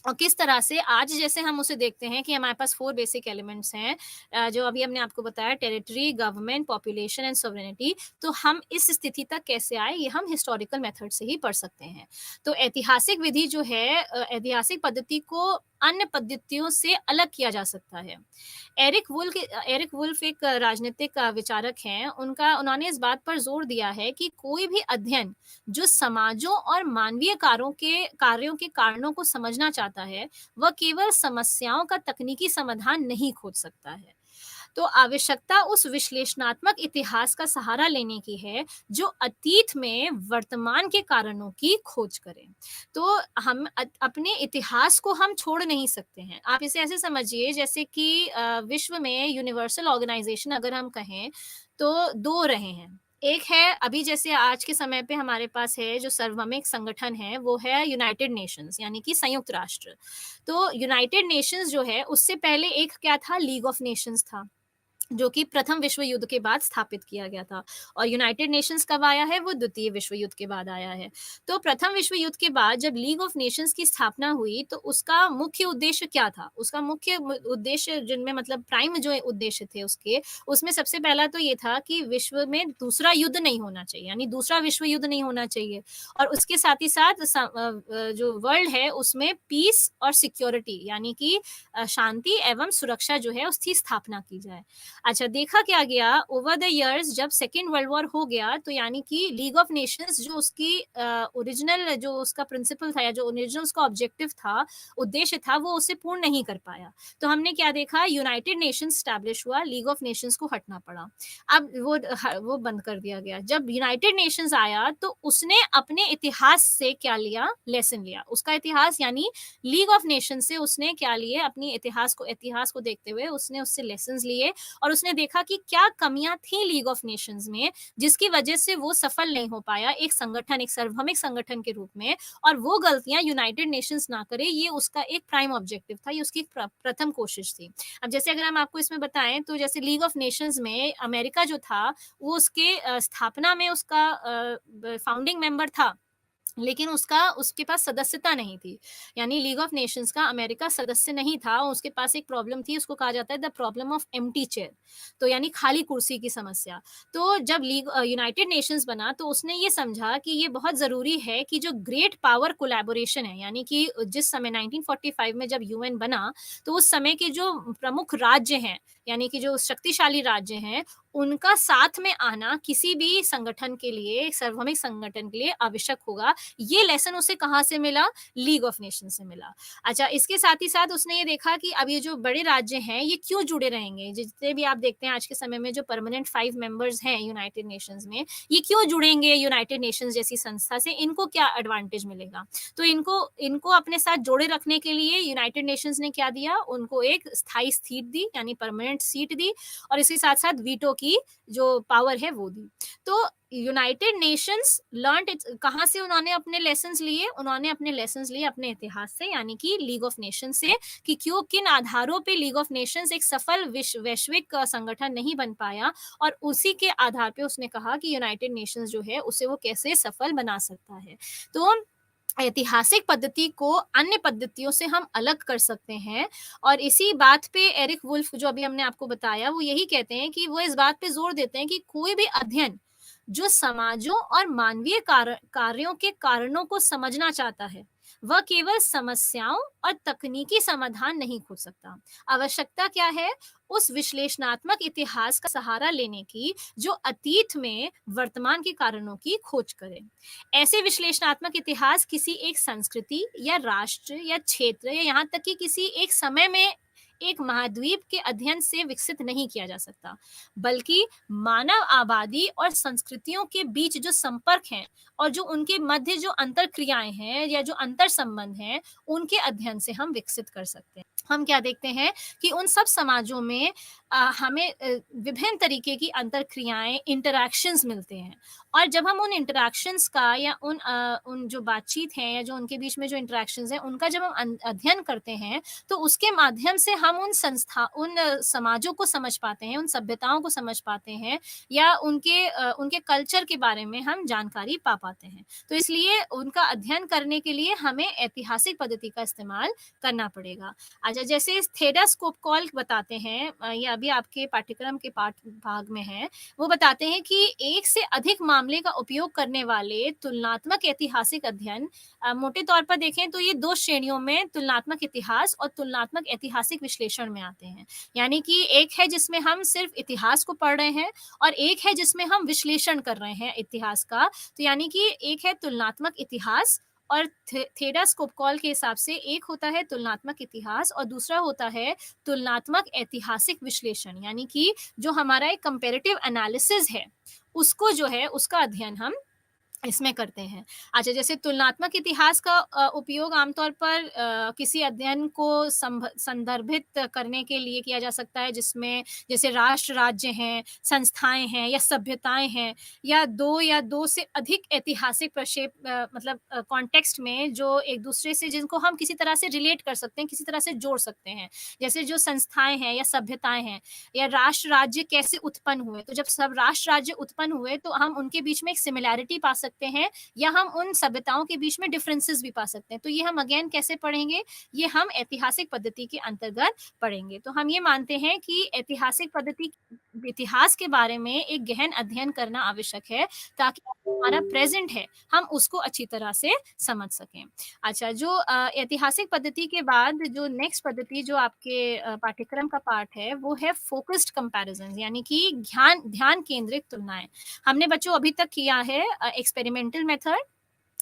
और किस तरह से आज जैसे हम उसे देखते हैं कि हमारे पास 4 बेसिक एलिमेंट्स हैं, जो अभी हमने आपको बताया, territory, government, population and sovereignty. तो हम इस स्थिति तक कैसे आए, ये हम हिस्टोरिकल मेथड से ही पढ़ सकते हैं। तो ऐतिहासिक विधि जो है, ऐतिहासिक पद्धति को अन्य पद्धतियों से अलग किया जा सकता है। एरिक वुल्फ एक राजनीतिक विचारक हैं। उन्होंने इस बात पर जोर दिया है कि कोई भी अध्ययन जो समाजों और मानवीय कार्यों के कारणों को समझना चाहता है, वह केवल समस्याओं का तकनीकी समाधान नहीं खोज सकता है। तो आवश्यकता उस विश्लेषणात्मक इतिहास का सहारा लेने की है जो अतीत में वर्तमान के कारणों की खोज करे। तो हम अपने इतिहास को हम छोड़ नहीं सकते हैं। आप इसे ऐसे समझिए जैसे कि विश्व में यूनिवर्सल ऑर्गेनाइजेशन अगर हम कहें तो 2 रहे हैं। एक है अभी जैसे आज के समय पे हमारे पास है जो सार्वभौमिक संगठन है, वो है यूनाइटेड नेशंस यानी कि संयुक्त राष्ट्र। तो यूनाइटेड नेशंस जो है उससे पहले एक क्या था? लीग ऑफ नेशंस था, जो कि प्रथम विश्व युद्ध के बाद स्थापित किया गया था। और यूनाइटेड नेशंस कब आया है? वो द्वितीय विश्व युद्ध के बाद आया है। तो प्रथम विश्व युद्ध के बाद जब लीग ऑफ नेशंस की स्थापना हुई तो उसका मुख्य उद्देश्य क्या था? उसका मुख्य उद्देश्य, जिनमें मतलब प्राइम जो उद्देश्य थे उसके, उसमें सबसे पहला तो ये था कि विश्व में दूसरा युद्ध नहीं होना चाहिए, यानी दूसरा विश्व युद्ध नहीं होना चाहिए। और उसके साथ ही साथ जो वर्ल्ड है उसमें पीस और सिक्योरिटी यानी कि शांति एवं सुरक्षा जो है उसकी स्थापना की जाए। अच्छा, देखा क्या गया ओवर द इयर्स, जब सेकेंड वर्ल्ड वॉर हो गया तो यानी कि लीग ऑफ नेशंस जो उसकी ओरिजिनल जो उसका प्रिंसिपल था या जो ओरिजिनल उसका ऑब्जेक्टिव था, उद्देश्य था, वो उसे पूर्ण नहीं कर पाया। तो हमने क्या देखा? यूनाइटेड नेशंस स्टैब्लिश हुआ, लीग ऑफ नेशंस को हटना पड़ा। अब वो बंद कर दिया गया। जब यूनाइटेड नेशंस आया तो उसने अपने इतिहास से क्या लिया? लेसन लिया। उसका इतिहास यानी लीग ऑफ नेशन से उसने क्या लिए? अपनी इतिहास को देखते हुए उसने उससे लेसन लिए और उसने देखा कि क्या कमियां थी लीग ऑफ नेशंस में, जिसकी वजह से वो सफल नहीं हो पाया एक सार्वभौमिक संगठन के रूप में। और वो गलतियां यूनाइटेड नेशंस ना करे, ये उसका एक प्राइम ऑब्जेक्टिव था, ये उसकी प्रथम कोशिश थी। अब जैसे अगर हम आपको इसमें बताएं तो जैसे लीग ऑफ नेशंस में अमेरिका जो था वो उसके स्थापना में उसका फाउंडिंग मेंबर था, लेकिन उसके पास सदस्यता नहीं थी। यानी लीग ऑफ नेशंस का अमेरिका सदस्य नहीं था, उसके पास एक प्रॉब्लम थी, उसको कहा जाता है the problem of empty chair, तो यानी खाली कुर्सी की समस्या। तो जब यूनाइटेड नेशंस बना तो उसने ये समझा कि ये बहुत ज़रूरी है कि जो ग्रेट पावर कोलैबोरेशन है, यानी कि जिस समय 1945 में जब यूएन बना, तो उस समय के जो प्रमुख राज्य हैं, यानी कि जो शक्तिशाली राज्य हैं, उनका साथ में आना किसी भी संगठन के लिए, सार्वभौमिक संगठन के लिए आवश्यक होगा। ये लेसन उसे कहाँ से मिला? लीग ऑफ नेशन से मिला। अच्छा, इसके साथ ही साथ उसने ये देखा कि अब ये जो बड़े राज्य हैं, ये क्यों जुड़े रहेंगे? जितने भी आप देखते हैं आज के समय में जो परमानेंट 5 मेंबर्स हैं यूनाइटेड नेशंस में, ये क्यों जुड़ेंगे यूनाइटेड नेशंस जैसी संस्था से? इनको क्या एडवांटेज मिलेगा? तो इनको इनको अपने साथ जोड़े रखने के लिए यूनाइटेड नेशंस ने क्या दिया? उनको एक स्थायी सीट दी, यानी परमानेंट सीट दी, और इसके साथ-साथ वीटो की जो पावर है वो दी। तो यूनाइटेड नेशंस लर्न्ड इट्स, कहाँ से उन्होंने अपने लेसन्स लिए? उन्होंने अपने लेसन्स लिए अपने इतिहास से, यानी कि लीग ऑफ नेशंस से, कि क्यों किन आधारों पे लीग ऑफ नेशंस एक सफल वैश्विक संगठन नहीं बन पाया, और उसी के आधार पे उसने कहा कि यूनाइटेड नेशंस जो है उसे वो कैसे सफल बना सकता है। तो ऐतिहासिक पद्धति को अन्य पद्धतियों से हम अलग कर सकते हैं, और इसी बात पे एरिक वुल्फ, जो अभी हमने आपको बताया, वो यही कहते हैं कि वो इस बात पे जोर देते हैं कि कोई भी अध्ययन जो समाजों और मानवीय कार्यों के कारणों को समझना चाहता है, वह केवल समस्याओं और तकनीकी समाधान नहीं खोज सकता। आवश्यकता क्या है? उस विश्लेषणात्मक इतिहास का सहारा लेने की जो अतीत में वर्तमान के कारणों की खोज करे। ऐसे विश्लेषणात्मक इतिहास किसी एक संस्कृति या राष्ट्र या क्षेत्र या यहाँ तक कि किसी एक समय में एक महाद्वीप के अध्ययन से विकसित नहीं किया जा सकता, बल्कि मानव आबादी और संस्कृतियों के बीच जो संपर्क हैं, और जो उनके मध्य जो अंतर क्रियाएं हैं या जो अंतर संबंध हैं, उनके अध्ययन से हम विकसित कर सकते हैं। हम क्या देखते हैं कि उन सब समाजों में हमें विभिन्न तरीके की अंतर क्रियाएं, इंटरैक्शंस मिलते हैं, और जब हम उन इंटरैक्शंस का या उन जो बातचीत है या जो उनके बीच में जो इंटरैक्शंस हैं, उनका जब हम अध्ययन करते हैं, तो उसके माध्यम से हम उन समाजों को समझ पाते हैं, उन सभ्यताओं को समझ पाते हैं, या उनके कल्चर के बारे में हम जानकारी पा पाते हैं। तो इसलिए उनका अध्ययन करने के लिए हमें ऐतिहासिक पद्धति का इस्तेमाल करना पड़ेगा। अच्छा, जैसे थेडा स्कोपकॉल बताते हैं, ये अभी आपके पाठ्यक्रम के पाठ भाग में है, वो बताते हैं कि एक से अधिक मामले का उपयोग करने वाले तुलनात्मक ऐतिहासिक अध्ययन, मोटे तौर पर देखें तो ये 2 श्रेणियों में तुलनात्मक इतिहास और तुलनात्मक ऐतिहासिक विश्लेषण में आते हैं। यानी कि एक है जिसमें हम सिर्फ इतिहास को पढ़ रहे हैं, और एक है जिसमें हम विश्लेषण कर रहे हैं इतिहास का। तो यानी कि एक है तुलनात्मक इतिहास, और थेडा स्कोपकॉल के हिसाब से एक होता है तुलनात्मक इतिहास और दूसरा होता है तुलनात्मक ऐतिहासिक विश्लेषण, यानी कि जो हमारा एक कंपैरेटिव एनालिसिस है, उसको जो है उसका अध्ययन हम इसमें करते हैं। अच्छा, जैसे तुलनात्मक इतिहास का उपयोग आमतौर पर किसी अध्ययन को संदर्भित करने के लिए किया जा सकता है, जिसमें जैसे राष्ट्र, राज्य हैं, संस्थाएँ हैं या सभ्यताएँ हैं, या 2 से अधिक ऐतिहासिक मतलब कॉन्टेक्स्ट में जो एक-दूसरे से जिनको हम किसी तरह से रिलेट कर सकते हैं, किसी तरह से जोड़ सकते हैं। जैसे जो संस्थाएँ हैं या सभ्यताएँ हैं या राष्ट्र, राज्य कैसे उत्पन्न हुए? तो जब सब राष्ट्र, राज्य उत्पन्न हुए, तो हम उनके बीच में एक सिमिलैरिटी पा सकते हैं, या हम उन सभ्यताओं के बीच में डिफरेंसेस भी पा सकते हैं। तो ये हम अगेन कैसे पढ़ेंगे? ये हम ऐतिहासिक पद्धति के अंतर्गत पढ़ेंगे। तो हम ये मानते हैं कि ऐतिहासिक पद्धति, इतिहास के बारे में एक गहन अध्ययन करना आवश्यक है, ताकि हमारा प्रेज़ेंट है, हम उसको अच्छी तरह से समझ सकें। अच्छा, जो ऐतिहासिक पद्धति के बाद जो नेक्स्ट पद्धति जो आपके पाठ्यक्रम का पार्ट है, वो है फ़ोकस्ड कंपैरिज़न्स, यानी कि ध्यान ध्यान केंद्रित तुलनाएँ। हमने बच्चों अभी तक किया है एक्सपेरिमेंटल मेथड,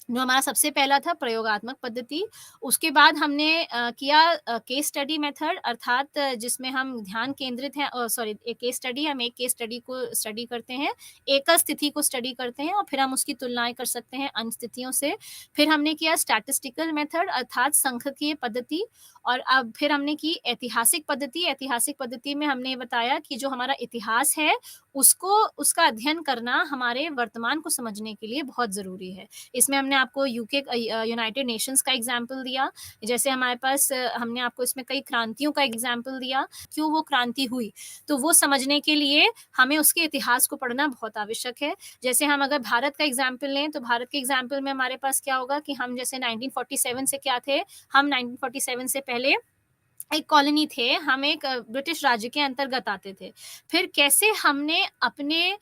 जो हमारा सबसे पहला था प्रयोगात्मक पद्धति। उसके बाद हमने किया केस स्टडी मेथड, अर्थात जिसमें हम ध्यान केंद्रित हैं, सॉरी, एक केस स्टडी, हम एक केस स्टडी को स्टडी करते हैं, एकल स्थिति को स्टडी करते हैं, और फिर हम उसकी तुलनाएँ कर सकते हैं अन्य स्थितियों से। फिर हमने किया स्टैटिस्टिकल मेथड, अर्थात सांख्यिकीय पद्धति, और अब फिर हमने की ऐतिहासिक पद्धति। ऐतिहासिक पद्धति में हमने बताया कि जो हमारा इतिहास है, उसका अध्ययन करना हमारे वर्तमान को समझने के लिए बहुत ज़रूरी है। इसमें हमने हमने आपको यूके यूनाइटेड नेशंस का एग्जाम्पल दिया, जैसे हमारे पास हमने आपको इसमें कई क्रांतियों का एग्जाम्पल दिया, क्यों वो क्रांति हुई। तो वो समझने के लिए हमें उसके इतिहास को पढ़ना बहुत आवश्यक है। जैसे हम अगर भारत का एग्जाम्पल लें, तो भारत के एग्जाम्पल में हमारे पास क्या होगा कि हम जैसे 1947 से क्या थे, हम 1947 से पहले एक कॉलोनी थे, हम एक ब्रिटिश राज्य के अंतर्गत आते थे। फिर कैसे हमने अपने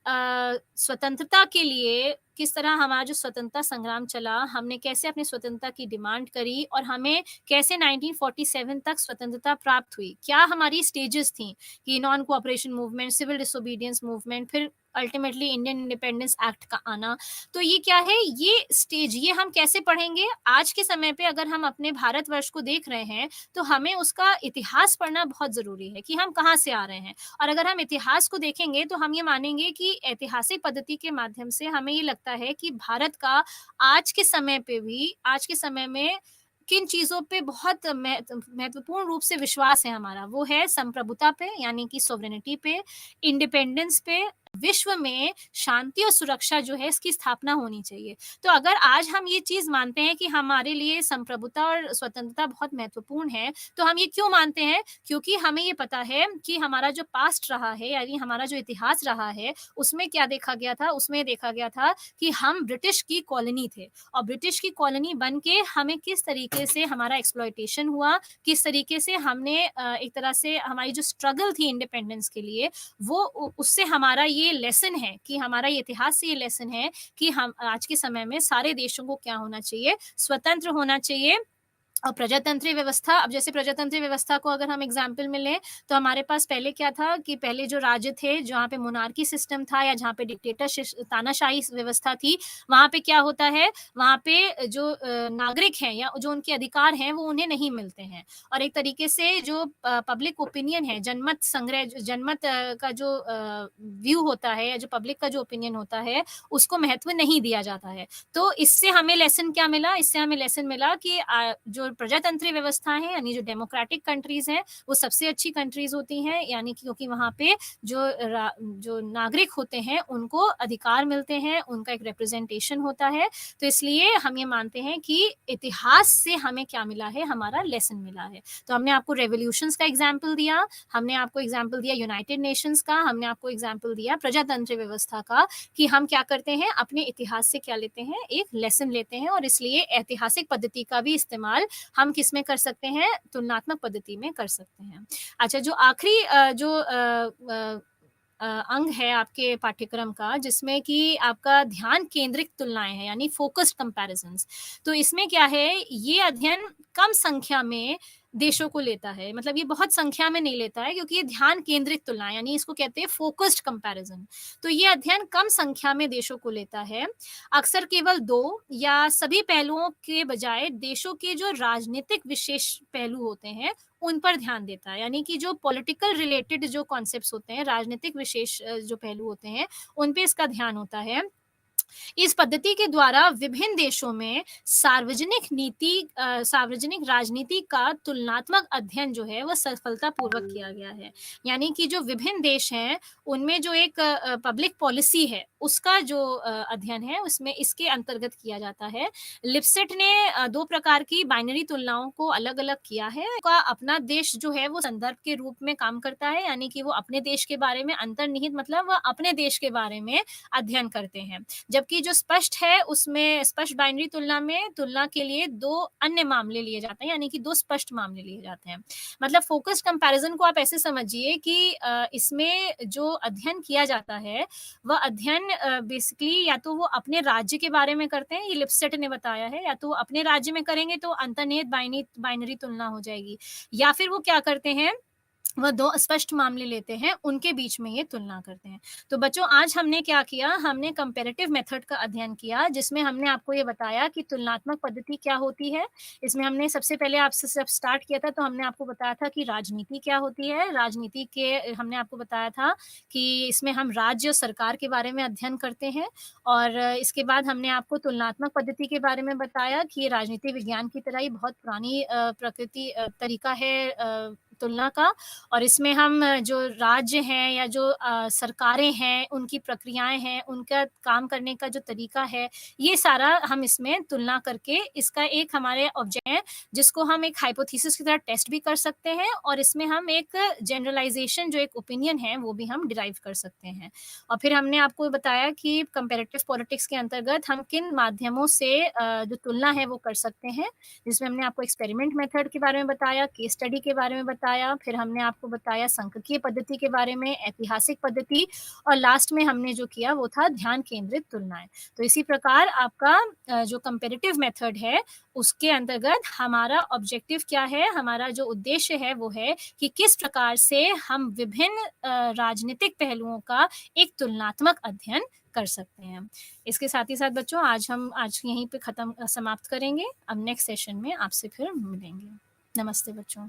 स्वतंत्रता के लिए किस तरह हमारा जो स्वतंत्रता संग्राम चला, हमने कैसे अपनी स्वतंत्रता की डिमांड करी और हमें कैसे 1947 तक स्वतंत्रता प्राप्त हुई। क्या हमारी स्टेजेस थी कि non cooperation movement, civil disobedience movement, फिर अल्टीमेटली इंडियन इंडिपेंडेंस एक्ट का आना। तो ये क्या है, ये स्टेज, ये हम कैसे पढ़ेंगे? आज के समय पे अगर हम अपने भारतवर्ष को देख रहे हैं, तो हमें उसका इतिहास पढ़ना बहुत ज़रूरी है कि हम कहाँ से आ रहे हैं। और अगर हम इतिहास को देखेंगे, तो हम ये मानेंगे कि ऐतिहासिक पद्धति के माध्यम से हमें ये लगता है कि भारत का आज के समय पे भी, आज के समय में किन चीज़ों पे बहुत महत्वपूर्ण रूप से विश्वास है हमारा, वो है संप्रभुता पे, यानी कि सॉवरेनिटी पे, इंडिपेंडेंस पे, विश्व में शांति और सुरक्षा जो है इसकी स्थापना होनी चाहिए। तो अगर आज हम ये चीज़ मानते हैं कि हमारे लिए संप्रभुता और स्वतंत्रता बहुत महत्वपूर्ण है, तो हम ये क्यों मानते हैं? क्योंकि हमें ये पता है कि हमारा जो पास्ट रहा है, यानी हमारा जो इतिहास रहा है, उसमें क्या देखा गया था? उसमें देखा गया था कि हम ब्रिटिश की कॉलोनी थे और ब्रिटिश की कॉलोनी बन के हमें किस तरीके से हमारा एक्सप्लॉयटेशन हुआ, किस तरीके से हमने एक तरह से हमारी जो स्ट्रगल थी इंडिपेंडेंस के लिए, वो उससे हमारा ये लेसन है कि हमारा ये इतिहास से ये लेसन है कि हम आज के समय में सारे देशों को क्या होना चाहिए, स्वतंत्र होना चाहिए। और प्रजातंत्रीय व्यवस्था, अब जैसे प्रजातंत्रीय व्यवस्था को अगर हम एग्जाम्पल में लें, तो हमारे पास पहले क्या था कि पहले जो राज्य थे, जहाँ पे मोनार्की सिस्टम था या जहाँ पे डिक्टेटरशिप, तानाशाही व्यवस्था थी, वहाँ पे क्या होता है, वहाँ पे जो नागरिक हैं या जो उनके अधिकार हैं, वो उन्हें नहीं मिलते हैं। और एक तरीके से जो पब्लिक ओपिनियन है, जनमत संग्रह, जनमत का जो व्यू होता है या जो पब्लिक का जो ओपिनियन होता है, उसको महत्व नहीं दिया जाता है। तो इससे हमें लेसन क्या मिला? इससे हमें लेसन मिला कि जो प्रजातंत्रीय व्यवस्था है, यानी जो डेमोक्रेटिक कंट्रीज हैं, वो सबसे अच्छी कंट्रीज होती हैं, यानी कि क्योंकि वहाँ पे जो नागरिक होते हैं उनको अधिकार मिलते हैं, उनका एक रिप्रेजेंटेशन होता है। तो इसलिए हम ये मानते हैं कि इतिहास से हमें क्या मिला है, हमारा लेसन मिला है। तो हमने आपको रेवोल्यूशंस का एग्जाम्पल दिया, हमने आपको एग्जाम्पल दिया यूनाइटेड नेशंस का, हमने आपको एग्जाम्पल दिया प्रजातंत्र व्यवस्था का, कि हम क्या करते हैं, अपने इतिहास से क्या लेते हैं, एक लेसन लेते हैं। और इसलिए ऐतिहासिक पद्धति का भी इस्तेमाल हम किस में कर सकते हैं, तुलनात्मक पद्धति में कर सकते हैं। अच्छा, जो आखिरी अंग है आपके पाठ्यक्रम का, जिसमें कि आपका ध्यान केंद्रित तुलनाएं हैं, यानी फोकस्ड कंपैरिजंस। तो इसमें क्या है, ये अध्ययन कम संख्या में देशों को लेता है, मतलब ये बहुत संख्या में नहीं लेता है, क्योंकि ये ध्यान केंद्रित तुलना, यानी इसको कहते हैं फोकस्ड कंपैरिजन। तो ये अध्ययन कम संख्या में देशों को लेता है, अक्सर केवल दो या सभी पहलुओं के बजाय देशों के जो राजनीतिक विशेष पहलू होते हैं उन पर ध्यान देता है, यानी कि जो पॉलिटिकल रिलेटेड जो कॉन्सेप्ट्स होते हैं, राजनीतिक विशेष जो पहलू होते हैं, उन पे इसका ध्यान होता है। इस पद्धति के द्वारा विभिन्न देशों में सार्वजनिक राजनीति का तुलनात्मक अध्ययन जो है, वो सफलतापूर्वक किया गया है। यानी कि जो विभिन्न देश हैं, उनमें जो एक पब्लिक पॉलिसी है, उसका जो अध्ययन है, उसमें इसके अंतर्गत किया जाता है। लिप्सेट ने दो प्रकार की बाइनरी तुलनाओं को अलग-अलग किया है। का अपना देश जो है, वो संदर्भ के रूप में काम करता है, यानी कि वो अपने देश के बारे में अंतर्निहित, मतलब वह अपने देश के बारे में अध्ययन करते हैं। जबकि जो स्पष्ट है, उसमें स्पष्ट बाइनरी तुलना में तुलना के लिए दो अन्य मामले लिए जाते हैं, यानी कि दो स्पष्ट मामले लिए जाते हैं। मतलब फोकस्ड कंपैरिजन को आप ऐसे समझिए कि इसमें जो अध्ययन किया जाता है, वह अध्ययन बेसिकली या तो वो अपने राज्य के बारे में करते हैं, ये लिप्सेट ने बताया है, या तो वो अपने राज्य में करेंगे तो अंतर्निहित बाइनरी तुलना हो जाएगी, या फिर वो क्या करते हैं, वह दो स्पष्ट मामले लेते हैं, उनके बीच में ये तुलना करते हैं। तो बच्चों, आज हमने क्या किया, हमने कंपैरेटिव मेथड का अध्ययन किया, जिसमें हमने आपको ये बताया कि तुलनात्मक पद्धति क्या होती है। इसमें हमने सबसे पहले आपसे जब स्टार्ट किया था, तो हमने आपको बताया था कि राजनीति क्या होती है। राजनीति के हमने आपको बताया था कि इसमें हम राज्य और सरकार के बारे में अध्ययन करते हैं। और इसके बाद हमने आपको तुलनात्मक पद्धति के बारे में बताया कि ये राजनीति विज्ञान की तरह ही बहुत पुरानी तरीका है तुलना का, और इसमें हम जो राज्य हैं या जो सरकारें हैं, उनकी प्रक्रियाएँ हैं, उनका काम करने का जो तरीका है, ये सारा हम इसमें तुलना करके इसका एक हमारे ऑब्जेक्ट है, जिसको हम एक हाइपोथेसिस की तरह टेस्ट भी कर सकते हैं, और इसमें हम एक जनरलाइज़ेशन जो एक ओपिनियन है, वो भी हम डिराइव कर सकते हैं। और फिर हमने आपको बताया कि कंपैरेटिव पॉलिटिक्स के अंतर्गत हम किन माध्यमों से जो तुलना है वो कर सकते हैं, जिसमें हमने आपको एक्सपेरिमेंट मेथड के बारे में बताया, केस स्टडी के बारे में बताया, फिर हमने आपको बताया सांख्यिकीय पद्धति के बारे में, ऐतिहासिक पद्धति, और लास्ट में हमने जो किया वो था ध्यान केंद्रित तुलनाएँ। तो इसी प्रकार आपका जो कंपैरेटिव मेथड है, उसके अंतर्गत हमारा ऑब्जेक्टिव क्या है, हमारा जो उद्देश्य है वो है कि किस प्रकार से हम विभिन्न राजनीतिक पहलुओं का एक तुलनात्मक अध्ययन कर सकते हैं। इसके साथ ही साथ बच्चों हम आज यहीं पे समाप्त करेंगे। अब नेक्स्ट सेशन में आपसे फिर मिलेंगे। नमस्ते बच्चों।